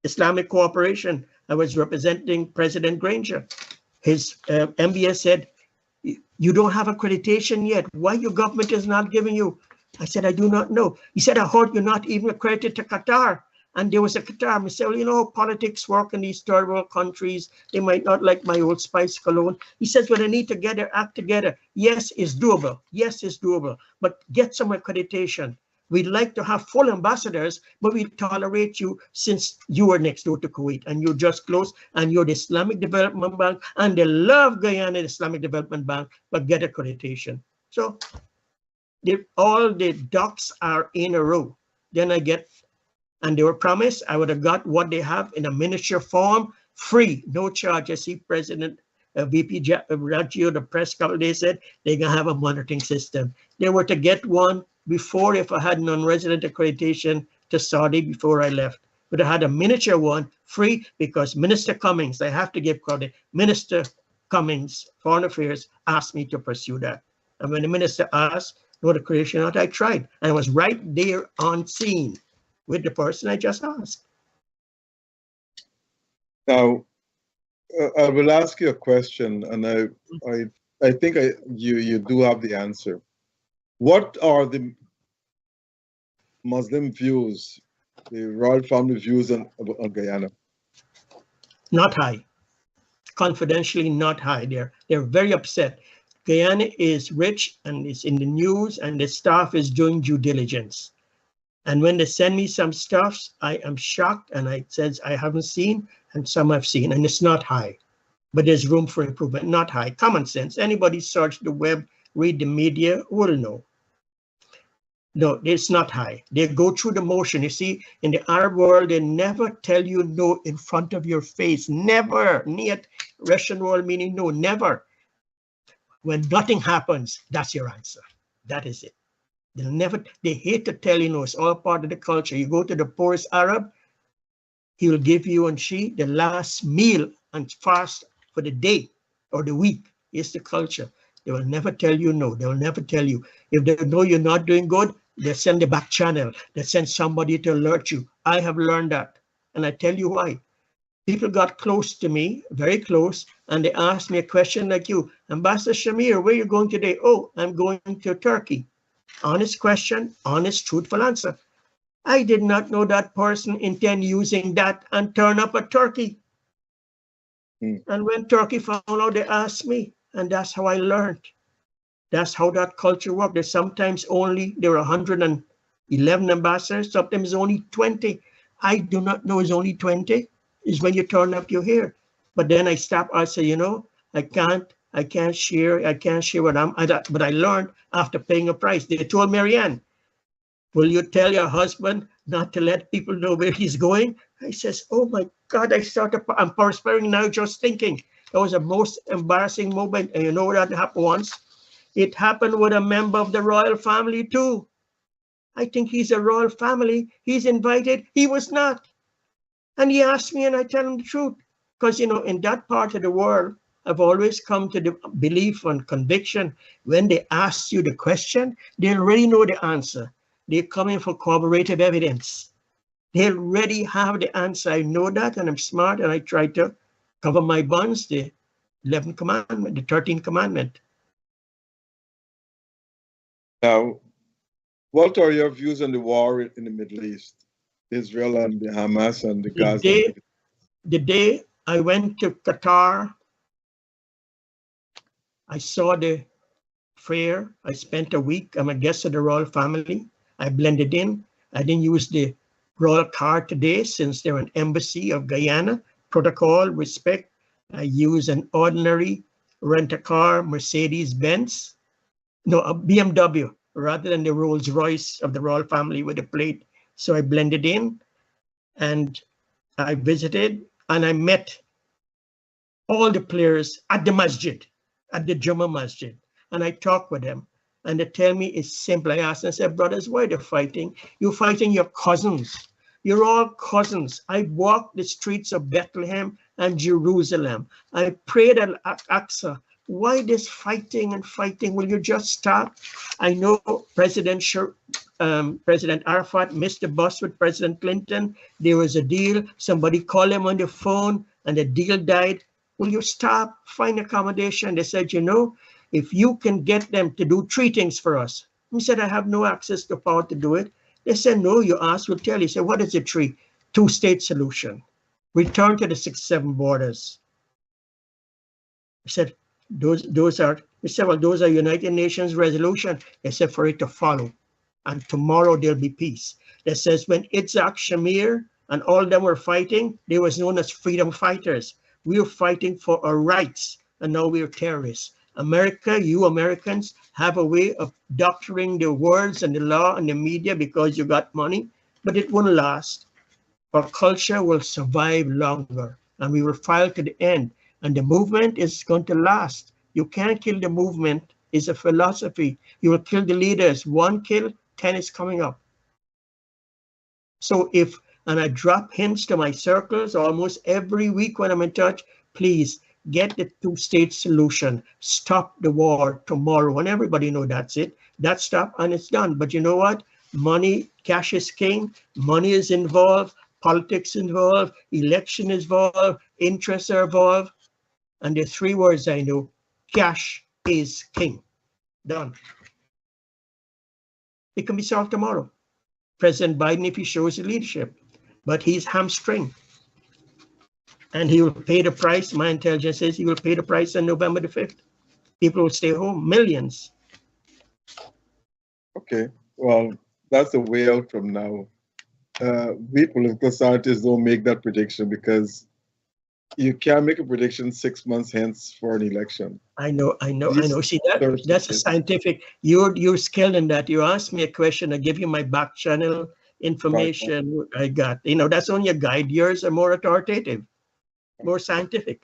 Islamic Cooperation. I was representing President Granger. His MBS said, you don't have accreditation yet. Why your government is not giving you? I said, I do not know. He said, I heard you're not even accredited to Qatar. And there was a Qatar. I said, well, you know, politics work in these third world countries. They might not like my Old Spice cologne. He says, well, they need to get their act together. Yes, it's doable. Yes, it's doable. But get some accreditation. We'd like to have full ambassadors, but we tolerate you since you are next door to Kuwait and you're just close and you're the Islamic Development Bank and they love Guyana Islamic Development Bank, but get accreditation. So all the ducks are in a row. Then I get, and they were promised I would have got what they have in a miniature form, free, no charge. I see President VP Raggio, the press couple, they said they're gonna have a monitoring system. They were to get one before if I had non-resident accreditation to Saudi before I left. But I had a miniature one free because Minister Cummings, I have to give credit, Minister Cummings, Foreign Affairs, asked me to pursue that. And when the minister asked, no accreditation out, I tried. And I was right there on scene with the person I just asked. Now, I will ask you a question, and I think you do have the answer. What are the Muslim views, the royal family views on Guyana? Not high. Confidentially, not high. They're very upset. Guyana is rich and it's in the news, and the staff is doing due diligence. And when they send me some stuff, I am shocked, and I says I haven't seen, and some I've seen, and it's not high. But there's room for improvement. Not high. Common sense. Anybody search the web, read the media, will know. No, it's not high. They go through the motion. You see, in the Arab world, they never tell you no in front of your face. Never. Niet Russian world meaning no, never. When nothing happens, that's your answer. That is it. They hate to tell you no, it's all part of the culture. You go to the poorest Arab, he will give you and she the last meal and fast for the day or the week. It's the culture. They will never tell you no. They will never tell you. If they know you're not doing good, they send the back channel. They send somebody to alert you. I have learned that. And I tell you why. People got close to me, very close, and they asked me a question like you, Ambassador Shamir, where are you going today? Oh, I'm going to Turkey. Honest question, honest, truthful answer. I did not know that person intend using that and turn up at Turkey. And when Turkey found out, they asked me, and that's how I learned. That's how that culture works. There's sometimes there are 111 ambassadors, sometimes only 20. I do not know it's only 20. Is when you turn up, you're here. But then I stop, I say, you know, I can't share what but I learned after paying a price. They told Marianne, will you tell your husband not to let people know where he's going? I says, oh my God, I'm perspiring now just thinking. That was the most embarrassing moment. And you know what happened once? It happened with a member of the royal family too. I think he's a royal family. He's invited. He was not. And he asked me, and I tell him the truth. Because, you know, in that part of the world, I've always come to the belief and conviction, when they ask you the question, they already know the answer. They're coming for corroborative evidence. They already have the answer. I know that, and I'm smart, and I try to cover my buns, the 11th commandment, the 13th commandment. Now, what are your views on the war in the Middle East? Israel and the Hamas and the Gaza? The day I went to Qatar, I saw the fair. I spent a week. I'm a guest of the royal family. I blended in. I didn't use the royal car today since they're an embassy of Guyana. Protocol, respect. I use an ordinary rent-a-car Mercedes-Benz. No, a BMW, rather than the Rolls-Royce of the royal family with a plate. So I blended in, and I visited, and I met all the players at the masjid, at the Jummah Masjid. And I talked with them, and they tell me it's simple. I asked them, I said, brothers, why are they fighting? You're fighting your cousins. You're all cousins. I walked the streets of Bethlehem and Jerusalem. I prayed at Al-Aqsa. Why this fighting and fighting? Will you just stop? I know President Arafat missed the bus with President Clinton. There was a deal. Somebody called him on the phone, and the deal died. Will you stop? Find accommodation. They said, you know, if you can get them to do 3 things for us. He said, I have no access to power to do it. They said, no, you ask, we'll tell you. He said, what is the 3? 2-state solution. Return to the 6-7 borders. I said, those are, he said, well, those are United Nations resolution. They said for it to follow. And tomorrow there'll be peace. That says when Itzhak, Shamir, and all of them were fighting, they was known as freedom fighters. We were fighting for our rights, and now we are terrorists. America, you Americans have a way of doctoring the words and the law and the media because you got money, but it won't last. Our culture will survive longer, and we will fight to the end. And the movement is going to last. You can't kill the movement. It's a philosophy. You will kill the leaders. 1 kill, 10 is coming up. So and I drop hints to my circles almost every week when I'm in touch, please get the 2-state solution. Stop the war tomorrow. And everybody know that's it. That's stop and it's done. But you know what? Money, cash is king. Money is involved. Politics involved. Election is involved. Interests are involved. And the 3 words I know, cash is king. Done. It can be solved tomorrow. President Biden, if he shows the leadership, but he's hamstring. And he will pay the price. My intelligence says he will pay the price on November the 5th. People will stay home, millions. Okay, well, that's the way out from now. We political scientists don't make that prediction because you can't make a prediction 6 months hence for an election. I know. See, that's a scientific, you're skilled in that. You ask me a question, I give you my back channel information. Right. I got, that's only a guide. Yours are more authoritative, more scientific.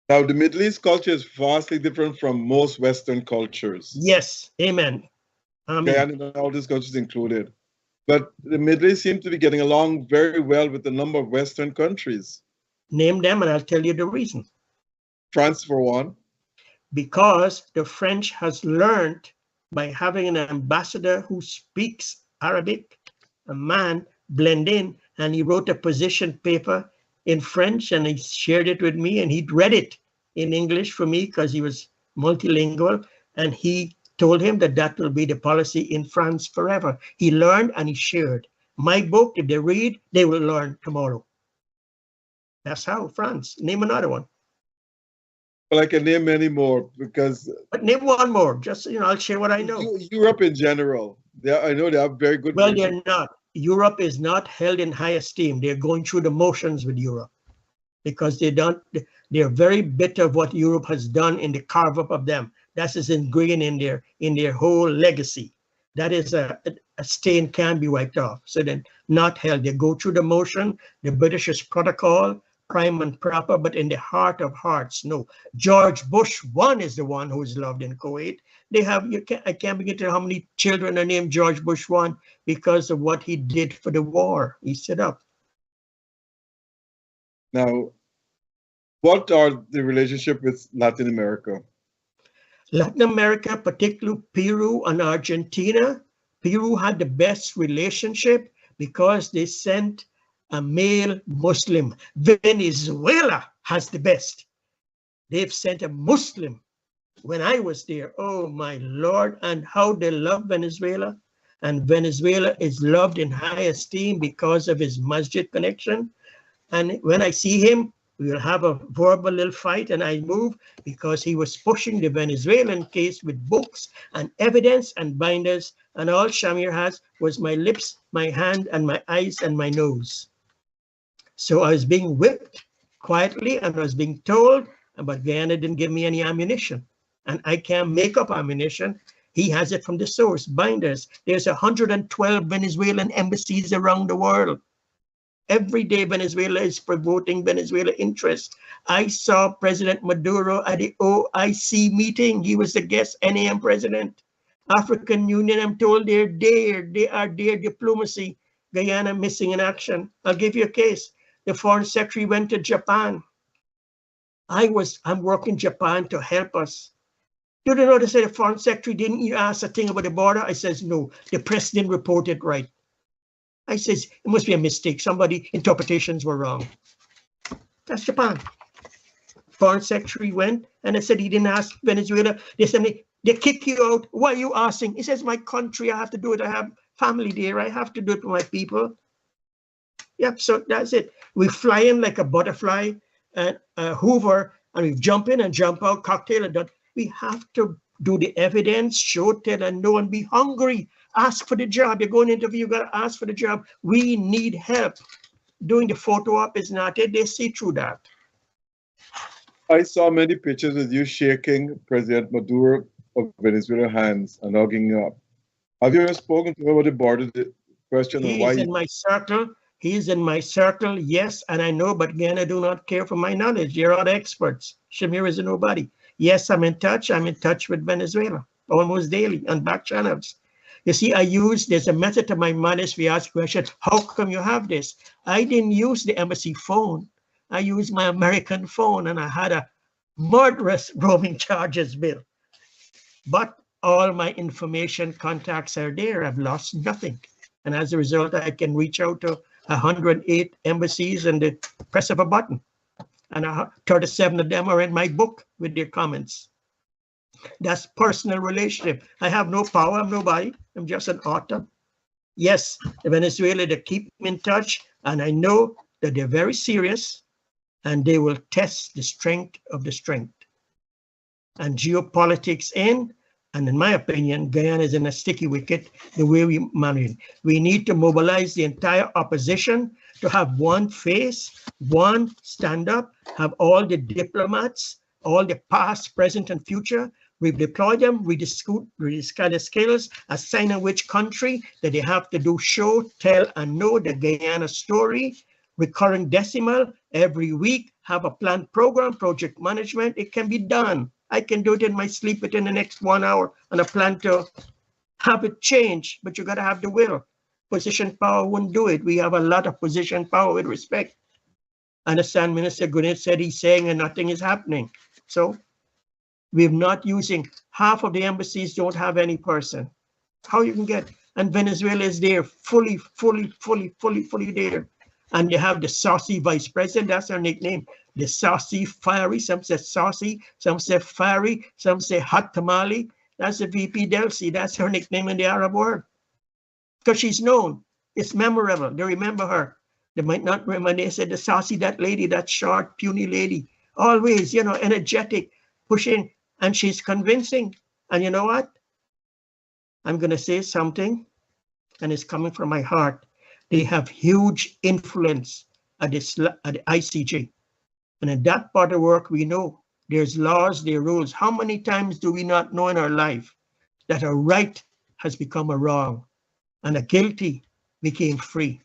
Now, the Middle East culture is vastly different from most Western cultures. Yes, amen. And all these cultures included. But the Middle East seems to be getting along very well with a number of Western countries. Name them and I'll tell you the reason. France, for one. Because the French has learned by having an ambassador who speaks Arabic, a man blend in, and he wrote a position paper in French and he shared it with me and he'd read it in English for me because he was multilingual, and he told him that will be the policy in France forever. He learned and he shared. My book, if they read, they will learn tomorrow. That's how France. Name another one. Well, I can name many more because. But name one more. Just I'll share what I know. Europe in general. I know they have very good. Well, they're not. Europe is not held in high esteem. They're going through the motions with Europe because they're very bitter of what Europe has done in the carve up of them. That is ingrained in their whole legacy. That is a stain can be wiped off. So then not held. They go through the motion. The British is protocol, prime and proper, but in the heart of hearts, no. George Bush I is the one who is loved in Kuwait. I can't begin to tell how many children are named George Bush I because of what he did for the war he set up. Now, what are the relationship with Latin America? Latin America, particularly Peru and Argentina. Peru had the best relationship because they sent a male Muslim. Venezuela has the best. They've sent a Muslim. When I was there, oh my Lord, and how they love Venezuela. And Venezuela is loved in high esteem because of his masjid connection. And when I see him, we will have a verbal little fight, and I move because he was pushing the Venezuelan case with books and evidence and binders, and all Shamir has was my lips, my hand, and my eyes and my nose. So I was being whipped quietly, and I was being told, but Guyana didn't give me any ammunition, and I can't make up ammunition. He has it from the source, binders. There's 112 Venezuelan embassies around the world. Every day Venezuela is promoting Venezuela interests. I saw President Maduro at the OIC meeting. He was the guest NAM president. African Union, I'm told they're there. They are there. Diplomacy. Guyana missing in action. I'll give you a case. The foreign secretary went to Japan. I'm working Japan to help us. Do you know they said the foreign secretary didn't even ask a thing about the border? I says, no, the press didn't report it right. I says, it must be a mistake. Somebody interpretations were wrong. That's Japan. Foreign secretary went and I said he didn't ask Venezuela. They said, they kick you out. Why are you asking? He says, my country, I have to do it. I have family there. I have to do it for my people. Yep, so that's it. We fly in like a butterfly and Hoover, and we jump in and jump out, cocktail and done. We have to do the evidence, show, tell, and know, and be hungry. Ask for the job. You're going to interview, you got to ask for the job. We need help. Doing the photo op is not it. They see through that. I saw many pictures with you shaking President Maduro of Venezuela hands and hugging up. Have you ever spoken to him about the border question? He's in my circle. He's in my circle, yes, and I know, but again, I do not care for my knowledge. You're all experts. Shamir is a nobody. Yes, I'm in touch. I'm in touch with Venezuela almost daily on back channels. You see, there's a method to my madness. We ask questions, how come you have this? I didn't use the embassy phone. I used my American phone, and I had a murderous roaming charges bill. But all my information contacts are there. I've lost nothing. And as a result, I can reach out to 108 embassies in the press of a button. And 37 of them are in my book with their comments. That's personal relationship. I have no power. I'm nobody. I'm just an author. Yes, Venezuela, they keep me in touch, and I know that they're very serious, and they will test the strength of the strength. And geopolitics and in my opinion, Guyana is in a sticky wicket the way we manage it. We need to mobilize the entire opposition to have one face, one stand up, have all the diplomats, all the past, present, and future. We deploy them, we discuss the skills, assign which country that they have to do show, tell, and know the Guyana story, recurring decimal every week, have a planned program, project management. It can be done. I can do it in my sleep within the next 1 hour, and I plan to have it change, but you got to have the will. Position power wouldn't do it. We have a lot of position power with respect. Understand, Minister Gwinnett said he's saying and nothing is happening. So we're not using, half of the embassies don't have any person. How you can get, and Venezuela is there fully there. And you have the saucy vice president, that's her nickname. The saucy, fiery, some say saucy, some say fiery, some say hot tamale. That's the VP Delcy, that's her nickname in the Arab world. Because she's known, it's memorable, they remember her. They might not remember, they said the saucy, that lady, that short, puny lady, always, energetic, pushing, and she's convincing. And you know what? I'm gonna say something, and it's coming from my heart. They have huge influence at the ICJ. And in that part of work, we know there's laws, there are rules. How many times do we not know in our life that a right has become a wrong and a guilty became free?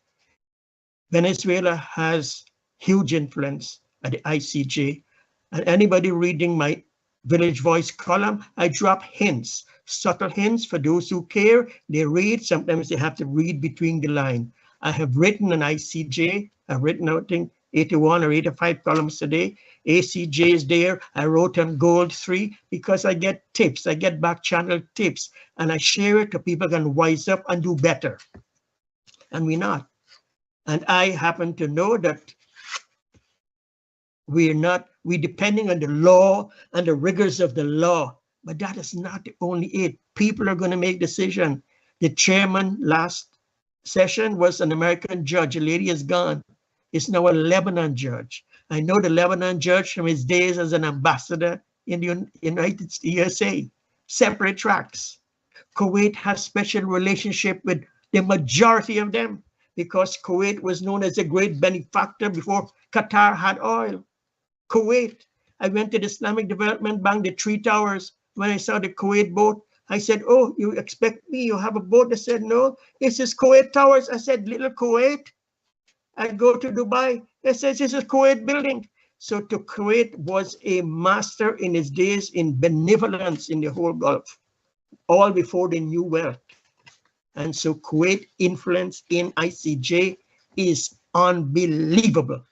Venezuela has huge influence at the ICJ. And anybody reading my Village Voice column, I drop hints, subtle hints for those who care. They read, sometimes they have to read between the lines. I have written an ICJ, I've written out thing, 81 or 85 columns a day. ACJ is there. I wrote on Gold 3 because I get tips. I get back channel tips and I share it so people can wise up and do better. And we're not. And I happen to know that we're depending on the law and the rigors of the law, but that is not only it. People are going to make decisions. The chairman last session was an American judge. A lady is gone. It's now a Lebanon judge. I know the Lebanon judge from his days as an ambassador in the United States, USA. Separate tracks. Kuwait has special relationship with the majority of them because Kuwait was known as a great benefactor before Qatar had oil. Kuwait. I went to the Islamic Development Bank, the 3 Towers. When I saw the Kuwait boat, I said, "Oh, you expect me? You have a boat?" They said, "No, this is Kuwait Towers." I said, "Little Kuwait." I go to Dubai. They said, "This is Kuwait building." So to Kuwait was a master in his days in benevolence in the whole Gulf, all before they knew wealth. And so Kuwait influence in ICJ is unbelievable.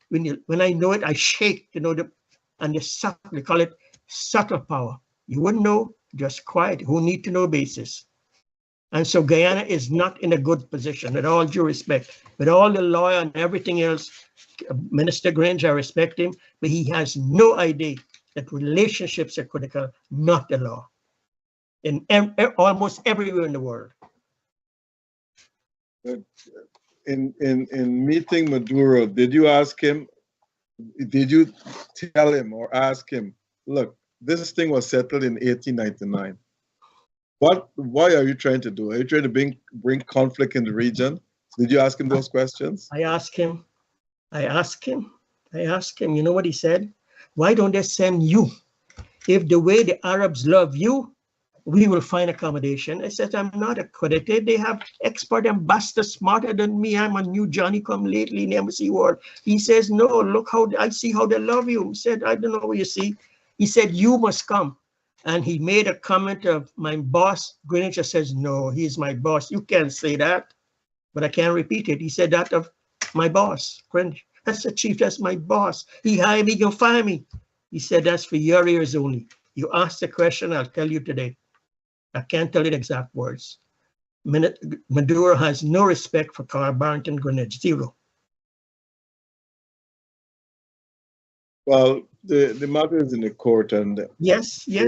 When I know it, I shake, and they call it subtle power. You wouldn't know, just quiet, who need to know basis. And so Guyana is not in a good position, with all due respect. With all the law and everything else, Minister Grange, I respect him, but he has no idea that relationships are critical, not the law, in almost everywhere in the world. In meeting Maduro, did you tell him or ask him, look, this thing was settled in 1899. Why are you trying to do? Are you trying to bring conflict in the region? Did you ask him those questions? I asked him. You know what he said? Why don't they send you? If the way the Arabs love you, we will find accommodation. I said, I'm not accredited. They have expert ambassadors smarter than me. I'm a new Johnny come lately in the embassy world. He says, no, look how I see how they love you. He said, I don't know what you see. He said, you must come. And he made a comment of my boss. Greenwich says, no, he's my boss. You can't say that, but I can't repeat it. He said that of my boss, Greenwich. That's the chief, that's my boss. He hired me, you'll fire me. He said, that's for your ears only. You ask the question, I'll tell you today. I can't tell you the exact words. Maduro has no respect for Carl Barrington Greenwich, zero. Well, the matter is in the court, and yes. They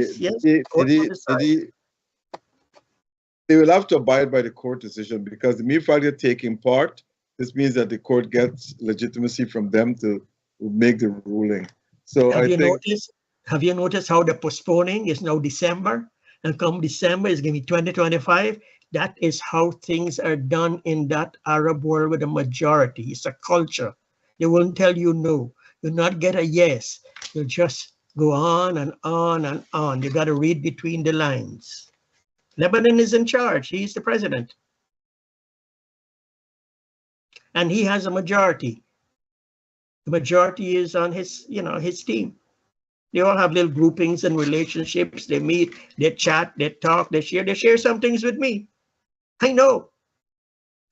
will have to abide by the court decision, because the mere fact they're taking part, this means that the court gets legitimacy from them to make the ruling. So have you noticed how the postponing is now December, and come December is going to be 2025? That is how things are done in that Arab world with a majority. It's a culture. They won't tell you no. You'll not get a yes. You'll just go on and on and on. You got to read between the lines. Lebanon is in charge. He's the president. And he has a majority. The majority is on his, his team. They all have little groupings and relationships. They meet, they chat, they talk, they share some things with me. I know.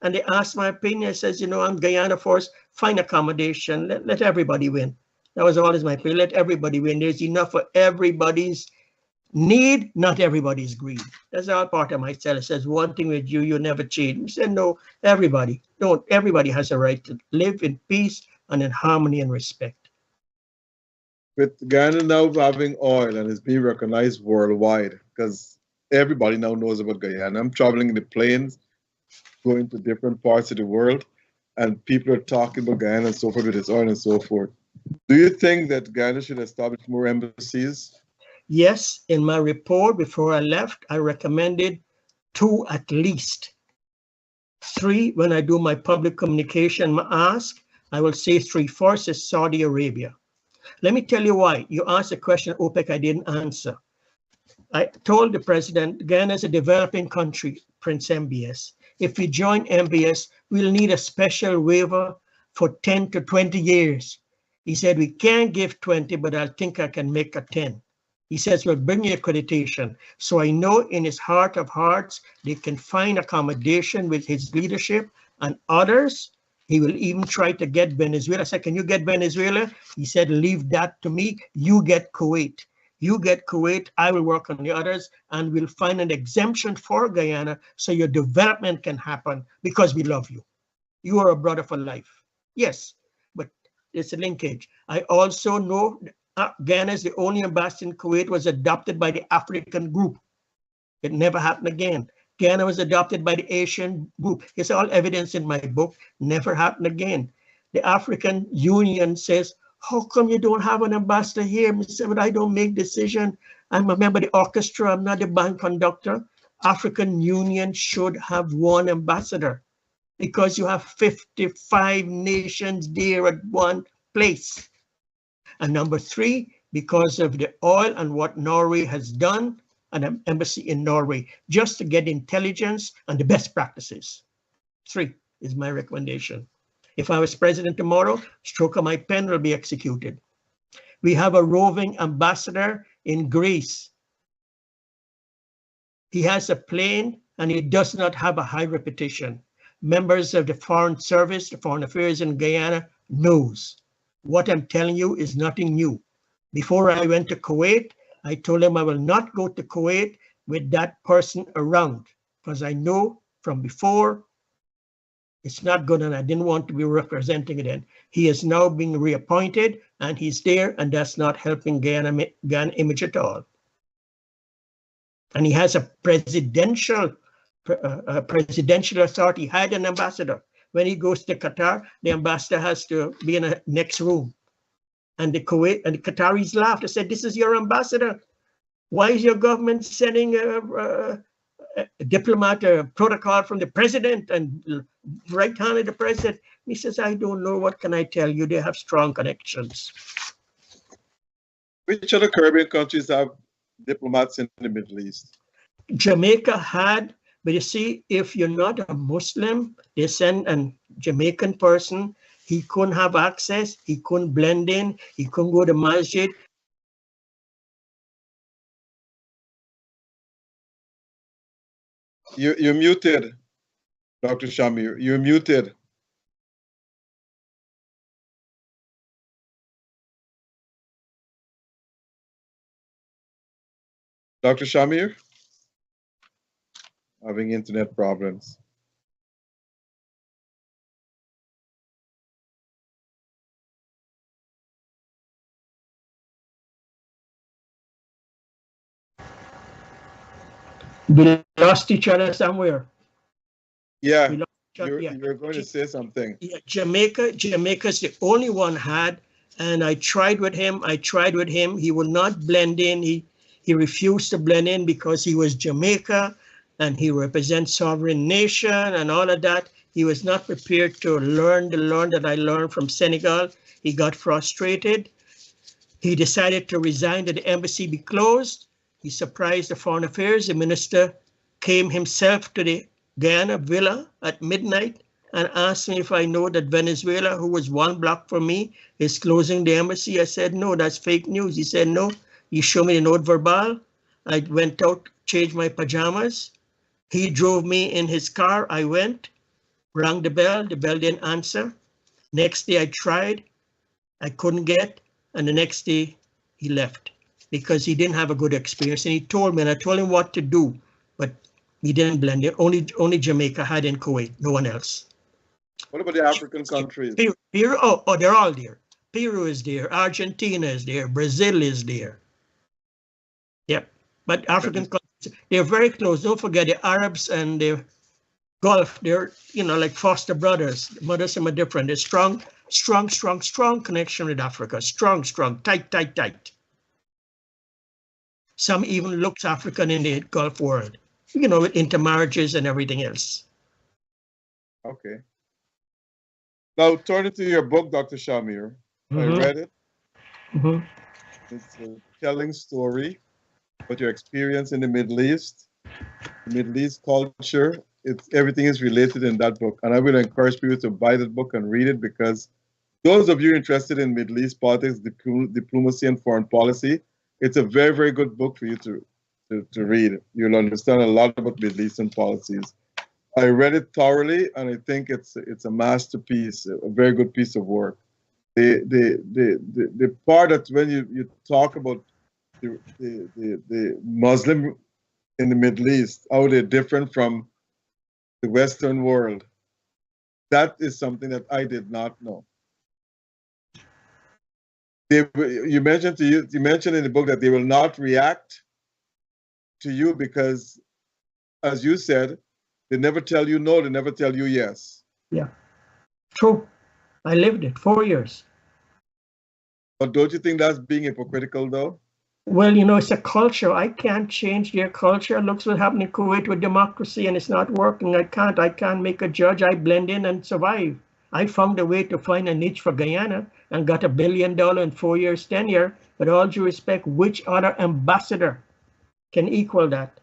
And they ask my opinion. I says, I'm Guyana Force, find accommodation, let everybody win. That was always my opinion, let everybody win. There's enough for everybody's need, not everybody's greed. That's all part of my style. It says, one thing with you, you never cheat. We said, no, everybody. Don't. Everybody has a right to live in peace and in harmony and respect. With Guyana now having oil and it's being recognized worldwide, because everybody now knows about Guyana. I'm traveling in the planes, going to different parts of the world, and people are talking about Guyana and so forth with its oil and so forth. Do you think that Guyana should establish more embassies? Yes, in my report before I left, I recommended 2 at least. 3, when I do my public communication ask, I will say 3. First is Saudi Arabia. Let me tell you why. You asked a question, OPEC, I didn't answer. I told the president, Guyana is a developing country, Prince MBS. If we join MBS, we'll need a special waiver for 10 to 20 years. He said, we can't give 20, but I think I can make a 10. He says, well, bring your accreditation. So I know in his heart of hearts, they can find accommodation with his leadership and others. He will even try to get Venezuela. I said, can you get Venezuela? He said, leave that to me. You get Kuwait. You get Kuwait, I will work on the others, and we'll find an exemption for Guyana so your development can happen because we love you. You are a brother for life. Yes, but it's a linkage. I also know Guyana is the only ambassador in Kuwait was adopted by the African group. It never happened again. Guyana was adopted by the Asian group. It's all evidence in my book. Never happened again. The African Union says, how come you don't have an ambassador here? Mr. But I don't make decision. I'm a member of the orchestra. I'm not a band conductor. African Union should have one ambassador because you have 55 nations there at one place. And number three, because of the oil and what Norway has done, an embassy in Norway, just to get intelligence and the best practices. 3 is my recommendation. If I was president tomorrow, stroke of my pen will be executed. We have a roving ambassador in Greece. He has a plane and he does not have a high reputation. Members of the Foreign Service, the Foreign Affairs in Guyana knows. What I'm telling you is nothing new. Before I went to Kuwait, I told him I will not go to Kuwait with that person around because I know from before it's not good and I didn't want to be representing it then. He is now being reappointed and he's there and that's not helping Guyana image at all. And he has a presidential authority. He had an ambassador. When he goes to Qatar, the ambassador has to be in a next room. And the Kuwait and the Qataris laughed and said, this is your ambassador. Why is your government sending a diplomat, a protocol from the president and right hand of the president? He says, I don't know, what can I tell you? They have strong connections. Which other Caribbean countries have diplomats in the Middle East? Jamaica had, but you see, if you're not a Muslim, they send a Jamaican person. He couldn't have access. He couldn't blend in. He couldn't go to masjid. You're muted, Dr. Shamir. You're muted. Dr. Shamir? Having internet problems. We lost each other somewhere. Yeah, We lost each other, you're going to say something. Yeah, Jamaica's the only one had, and I tried with him. He would not blend in. He refused to blend in because he was Jamaica and he represents sovereign nation and all of that. He was not prepared to learn that I learned from Senegal. He got frustrated. He decided to resign, that the embassy be closed. He surprised the Foreign Affairs. The minister came himself to the Guyana villa at midnight and asked me if I know that Venezuela, who was 1 block from me, is closing the embassy. I said, no, that's fake news. He said, no, you show me the note verbal. I went out, changed my pajamas. He drove me in his car. I went, rang the bell didn't answer. Next day I tried, I couldn't get, and the next day he left because he didn't have a good experience. And he told me, and I told him what to do, but he didn't blend it. Only Jamaica had in Kuwait, no one else. What about the African countries? Peru, oh, they're all there. Peru is there, Argentina is there, Brazil is there. Yep, but African countries, they're very close. Don't forget the Arabs and the Gulf, they're, like foster brothers. The mothers are different. There's strong connection with Africa. Strong, tight. Some even looks African in the Gulf world, with intermarriages and everything else. Okay. Now, turning to your book, Dr. Shamir. I read it. It's a telling story about your experience in the Middle East, the Middle East culture. Everything is related in that book. And I will encourage people to buy that book and read it, because those of you interested in Middle East politics, diplomacy, and foreign policy, it's a very, very good book for you to read. You'll understand a lot about Middle Eastern policies. I read it thoroughly, and I think it's a masterpiece, a very good piece of work. The part that when you talk about the Muslim in the Middle East, how they're different from the Western world, that is something that I did not know. You mentioned in the book that they will not react to you because, as you said, they never tell you no, they never tell you yes. Yeah, true. I lived it 4 years. But don't you think that's being hypocritical, though? Well, it's a culture. I can't change their culture. Look what happened in Kuwait with democracy, and it's not working. I can't make a judge. I blend in and survive. I found a way to find a niche for Guyana and got $1 billion in 4 years tenure. With all due respect, which other ambassador can equal that?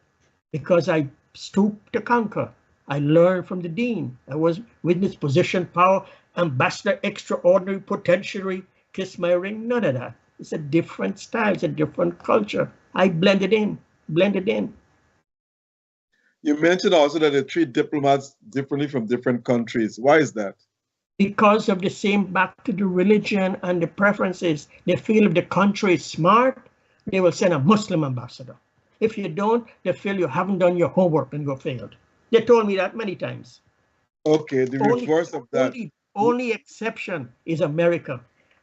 Because I stooped to conquer. I learned from the dean. I was witness, position, power, ambassador, extraordinary, potentiary, kiss my ring, none of that. It's a different style, it's a different culture. I blended in. You mentioned also that they treat diplomats differently from different countries. Why is that? Because of the same, back to the religion and the preferences. They feel if the country is smart, they will send a Muslim ambassador. If you don't, they feel you haven't done your homework and you failed. They told me that many times. Okay, the reverse of that. Only exception is America.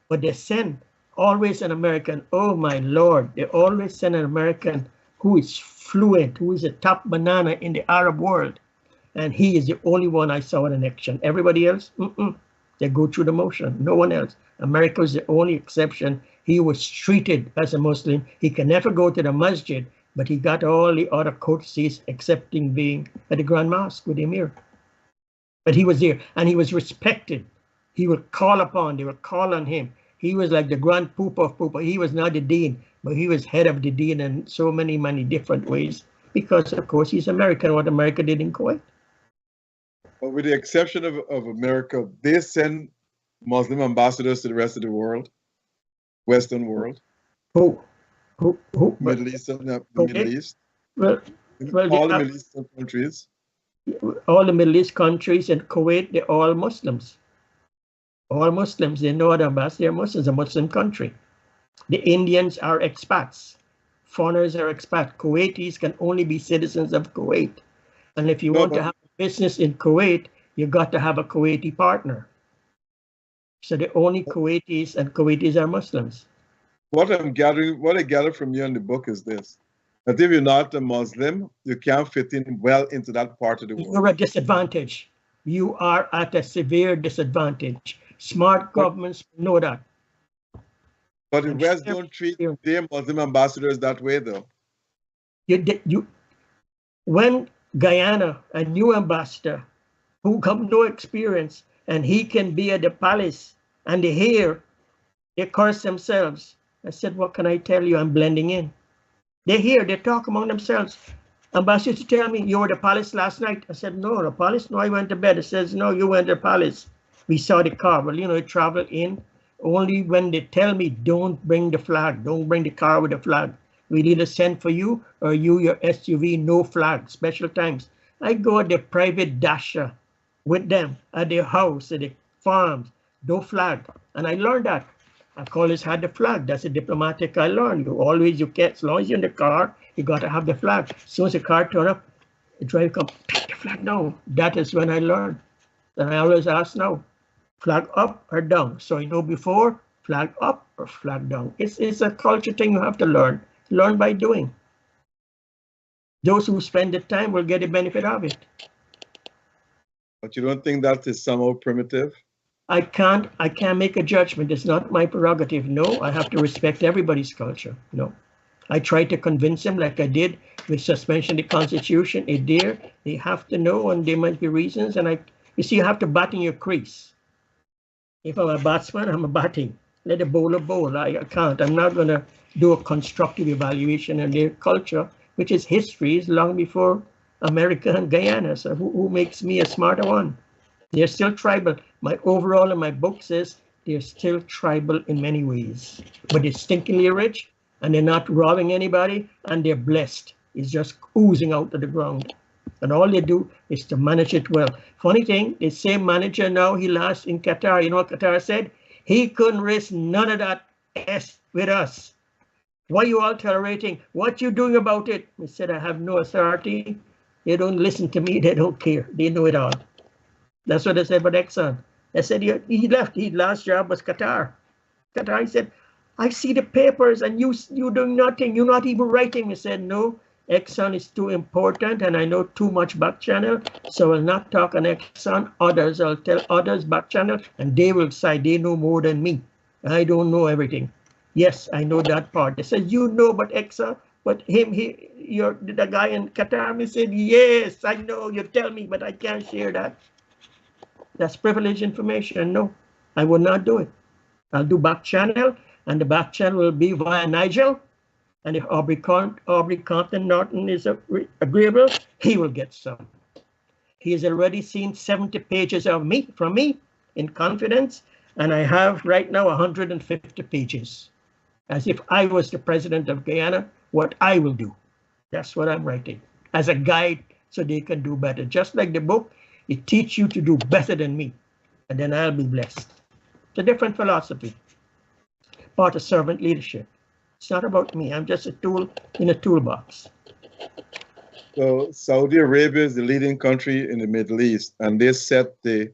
But they send always an American. Oh my Lord, they always send an American who is fluent, who is a top banana in the Arab world. And he is the only one I saw in an action. Everybody else, they go through the motion. No one else. America is the only exception. He was treated as a Muslim. He can never go to the masjid, but he got all the other courtesies excepting being at the Grand Mosque with the Emir. But he was there and he was respected. He would call upon, they would call on him. He was like the grand poop of poop. He was not the dean, but he was head of the dean in so many different ways. Because of course he's American, what America did in Kuwait. But with the exception of America, they send Muslim ambassadors to the rest of the world, Western world. Who? Middle East, the okay. Middle East. Well, all the Middle Eastern countries. All the Middle East countries and Kuwait, they're all Muslims. All Muslims, they know the ambassador, they're Muslims, a Muslim country. The Indians are expats. Foreigners are expats. Kuwaitis can only be citizens of Kuwait. And if you want to have a business in Kuwait, you got to have a Kuwaiti partner. So the only Kuwaitis and Kuwaitis are Muslims. What I gather from you in the book is this: that if you're not a Muslim, you can't fit in well into that part of the world. You're at disadvantage. You are at a severe disadvantage. Smart governments know that. But the West don't treat their Muslim ambassadors that way, though. When Guyana, a new ambassador who got no experience, and he can be at the palace, and they hear, they curse themselves. I said, what can I tell you? I'm blending in. They hear, they talk among themselves. Ambassador to tell me, you were at the palace last night? I said, no, the palace? No, I went to bed. It says, no, you went to the palace. We saw the car. Well, you travel in only when they tell me, don't bring the flag. Don't bring the car with the flag. We'll either send for you or your SUV, no flag, special times. I go at the private dasher with them at their house, at the farms, no flag. And I learned that. I've always had the flag. That's a diplomatic I learned. You can't, as long as you're in the car, you got to have the flag. As soon as the car turn up, the driver comes, take the flag now. That is when I learned. And I always ask now, flag up or down? So before, flag up or flag down. It's a culture thing you have to learn. Learn by doing. Those who spend the time will get the benefit of it. But you don't think that is somehow primitive? I can't make a judgment. It's not my prerogative. No, I have to respect everybody's culture. No. I try to convince them like I did with suspension of the Constitution. They have to know, and there might be reasons. And you see, you have to bat in your crease. If I'm a batsman, I'm a batting. Let the bowler bowl. I can't. I'm not going to do a constructive evaluation of their culture, which is history, is long before America and Guyana. So who makes me a smarter one? They're still tribal. My overall in my book says they're still tribal in many ways, but they're stinkingly rich and they're not robbing anybody and they're blessed. It's just oozing out of the ground. And all they do is to manage it well. Funny thing, the same manager now, he lost in Qatar. You know what Qatar said? He couldn't risk none of that S with us. Why are you all tolerating? What you doing about it? He said, I have no authority. They don't listen to me. They don't care. They know it all. That's what they said about Exxon. They said he left. His last job was Qatar. Qatar, he said, I see the papers and you doing nothing. You're not even writing. He said, no, Exxon is too important and I know too much back channel. So I'll not talk on Exxon. Others, I'll tell others back channel and they will say they know more than me. I don't know everything. Yes, I know that part. They said, you know but Exxon, but you're the guy in Qatar. He said, yes, I know, you tell me, but I can't share that. That's privileged information. No, I will not do it. I'll do back channel, and the back channel will be via Nigel. And if Aubrey Compton Norton is agreeable, he will get some. He has already seen 70 pages of from me in confidence, and I have right now 150 pages. As if I was the president of Guyana, what I will do. That's what I'm writing as a guide so they can do better. Just like the book, it teaches you to do better than me, and then I'll be blessed. It's a different philosophy, part of servant leadership. It's not about me. I'm just a tool in a toolbox. So Saudi Arabia is the leading country in the Middle East, and they set the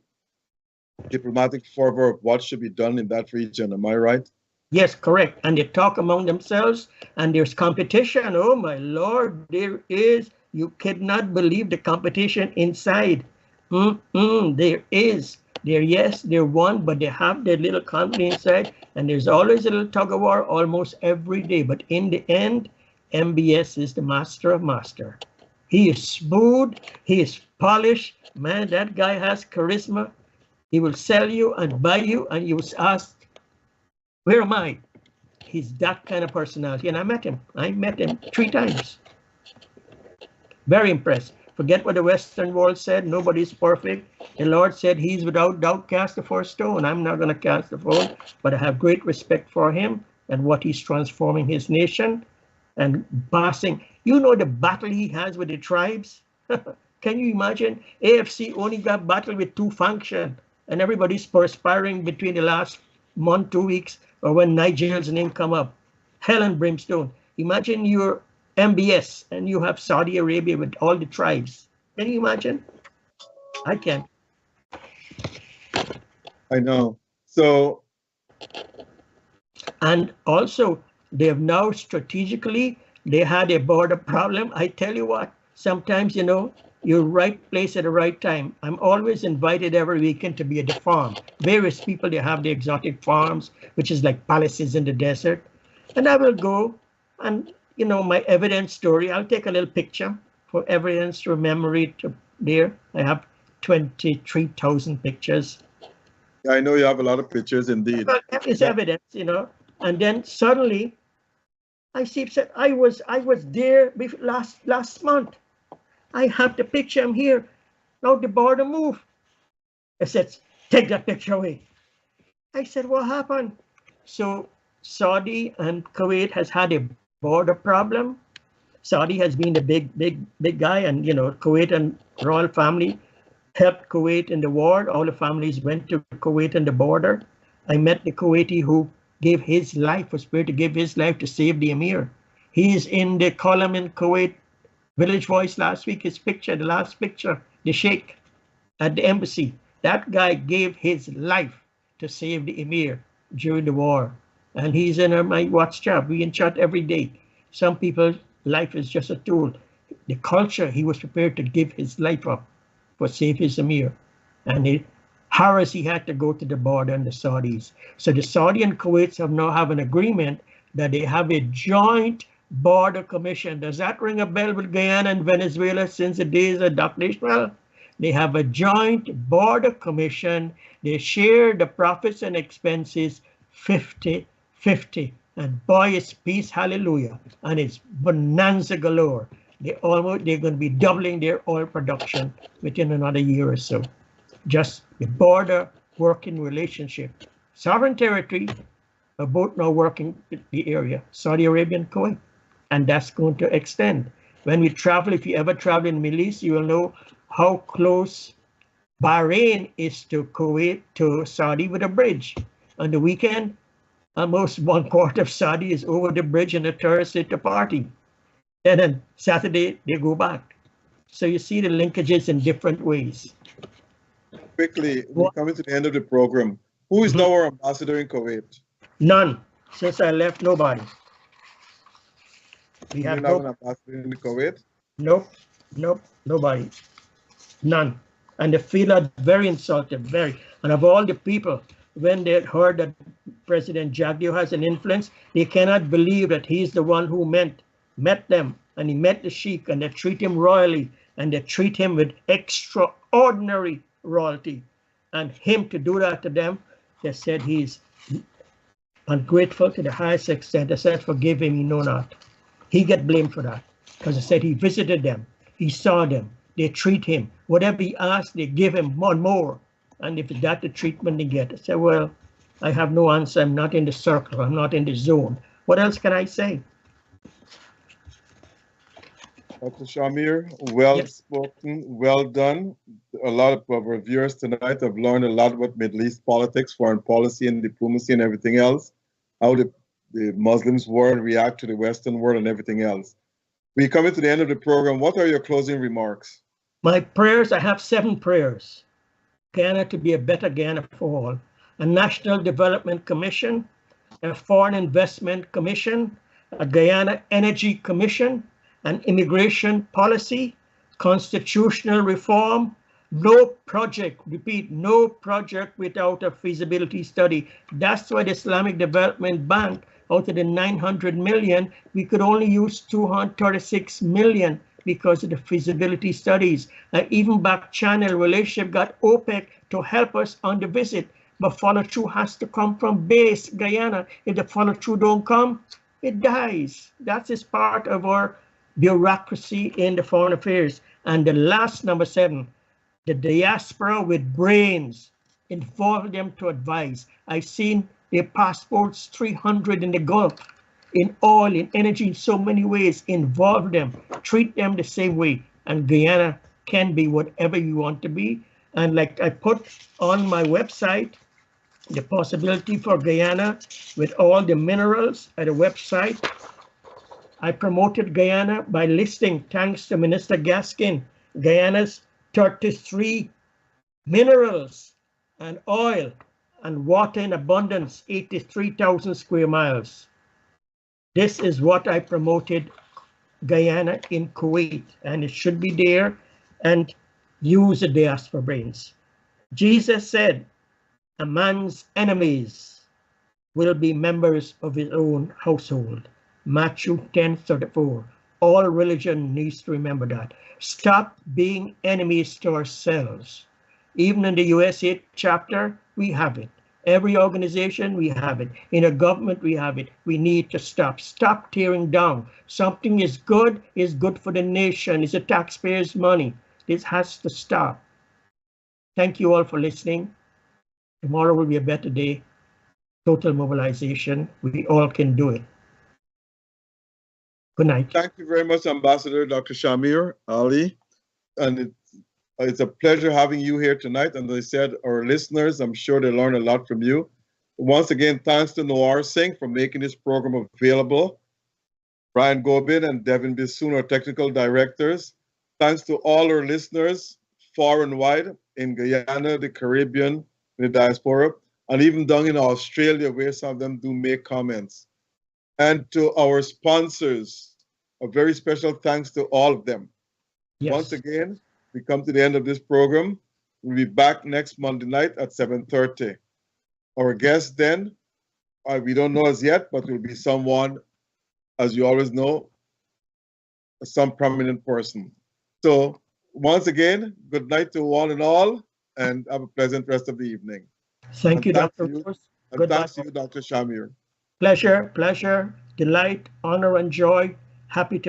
diplomatic fervor of what should be done in that region. Am I right? Yes, correct. And they talk among themselves, and there's competition. Oh my Lord, there is. You cannot believe the competition inside. There is. They're one, but they have their little company inside, and there's always a little tug of war almost every day. But in the end, MBS is the master of master. He is smooth. He is polished. Man, that guy has charisma. He will sell you and buy you, and you will ask, where am I? He's that kind of personality, and I met him. I met him 3 times. Very impressed. Forget what the Western world said. Nobody's perfect. The Lord said he's without doubt cast the first stone. I'm not going to cast the stone, but I have great respect for him and what he's transforming his nation and passing. You know the battle he has with the tribes? Can you imagine? AFC only got battle with 2 functions, and everybody's perspiring between the last month, 2 weeks, or when Nigel's name come up. Hell and brimstone. Imagine you're MBS and you have Saudi Arabia with all the tribes. Can you imagine? I can. I know. So, and also they have now strategically, they had a border problem. I tell you what, sometimes, you know, you're right place at the right time. I'm always invited every weekend to be at the farm. Various people, they have the exotic farms, which is like palaces in the desert. And I will go and, you know, my evidence story, I'll take a little picture for evidence to memory to there. I have 23,000 pictures. I know you have a lot of pictures indeed. Well, that is evidence, you know. And then suddenly I see, I was there last month. I have the picture, I'm here. Now the border moved. I said, take that picture away. I said, what happened? So Saudi and Kuwait has had a border problem. Saudi has been the big guy, and you know, Kuwait and royal family helped Kuwait in the war. All the families went to Kuwait and the border. I met the Kuwaiti who gave his life, was prepared to give his life to save the emir. He is in the column in Kuwait Village Voice last week, his picture, the last picture, the sheikh at the embassy. That guy gave his life to save the emir during the war. And he's in my WhatsApp. We in chat every day. Some people's life is just a tool. The culture, he was prepared to give his life up for save his emir. And Harris, he had to go to the border and the Saudis. So the Saudi and Kuwait have an agreement that they have a joint border commission. Does that ring a bell with Guyana and Venezuela since the days of Dr. Ishmael? They have a joint border commission. They share the profits and expenses 50-50. And boy, it's peace, hallelujah. And it's bonanza galore. They're going to be doubling their oil production within another year or so. Just the border working relationship. Sovereign territory are both now working in the area, Saudi Arabia and Kuwait. And that's going to extend. When we travel, if you ever travel in the Middle East, you will know how close Bahrain is to Kuwait, to Saudi with a bridge. On the weekend, almost 1/4 of Saudi is over the bridge and the tourists hit the party. And then Saturday, they go back. So you see the linkages in different ways. Quickly, we're coming to the end of the program. Who is now our ambassador in Kuwait? None. Since I left, nobody. We You have didn't have an ambassador in Kuwait? nope, nobody. None. And they feel very insulted, very. And of all the people, when they heard that President Jagdeo has an influence, they cannot believe that he's the one who met them, and he met the sheikh, and they treat him royally, and they treat him with extraordinary royalty. And him to do that to them, they said he's ungrateful to the highest extent. They said, forgive him, he know not. He get blamed for that, because they said he visited them, he saw them, they treat him. Whatever he asked, they give him more. And if that's the treatment they get, I said, well, I have no answer. I'm not in the circle. I'm not in the zone. What else can I say? Dr. Shamir, well spoken, well done. A lot of our viewers tonight have learned a lot about Middle East politics, foreign policy, and diplomacy, and everything else. How the Muslims world react to the Western world and everything else. We're coming to the end of the program. What are your closing remarks? My prayers, I have 7 prayers. Guyana to be a better Guyana for all. A National Development Commission, a Foreign Investment Commission, a Guyana Energy Commission, an immigration policy, constitutional reform, no project, repeat, no project without a feasibility study. That's why the Islamic Development Bank, out of the 900 million, we could only use 236 million because of the feasibility studies. Even back channel relationship got OPEC to help us on the visit, but follow through has to come from base Guyana. If the follow through don't come, it dies. That is part of our bureaucracy in the foreign affairs. And the last, number 7, the diaspora with brains, involve them to advise. I've seen their passports, 300 in the Gulf, in oil, in energy, in so many ways. Involve them, treat them the same way, and Guyana can be whatever you want to be. And like I put on my website, the possibility for Guyana with all the minerals at a website. I promoted Guyana by listing, thanks to Minister Gaskin, Guyana's 33 minerals and oil and water in abundance, 83,000 square miles. This is what I promoted Guyana in Kuwait, and it should be there, and use the diaspora brains. Jesus said, a man's enemies will be members of his own household. Matthew 10:34. All religion needs to remember that. Stop being enemies to ourselves. Even in the USA chapter, we have it. Every organization, we have it. In a government, we have it. We need to stop. Stop tearing down. Something is good for the nation. It's the taxpayers' money. This has to stop. Thank you all for listening. Tomorrow will be a better day. Total mobilization. We all can do it. Good night. Thank you very much, Ambassador Dr. Shamir Ali. And it's a pleasure having you here tonight. And as I said, our listeners, I'm sure they learned a lot from you. Once again, thanks to Noir Singh for making this program available. Brian Gobin and Devin Bissoon, our technical directors. Thanks to all our listeners, far and wide, in Guyana, the Caribbean, the diaspora, and even down in Australia, where some of them do make comments. And to our sponsors, a very special thanks to all of them. Yes. Once again, we come to the end of this program. We'll be back next Monday night at 7:30. Our guest then, we don't know as yet, but will be someone, as you always know, some prominent person. So once again, good night to one and all, and have a pleasant rest of the evening. Thank you, Dr. Rose. And thanks to you, Dr. Shamir. Pleasure, delight, honor, and joy. Happy to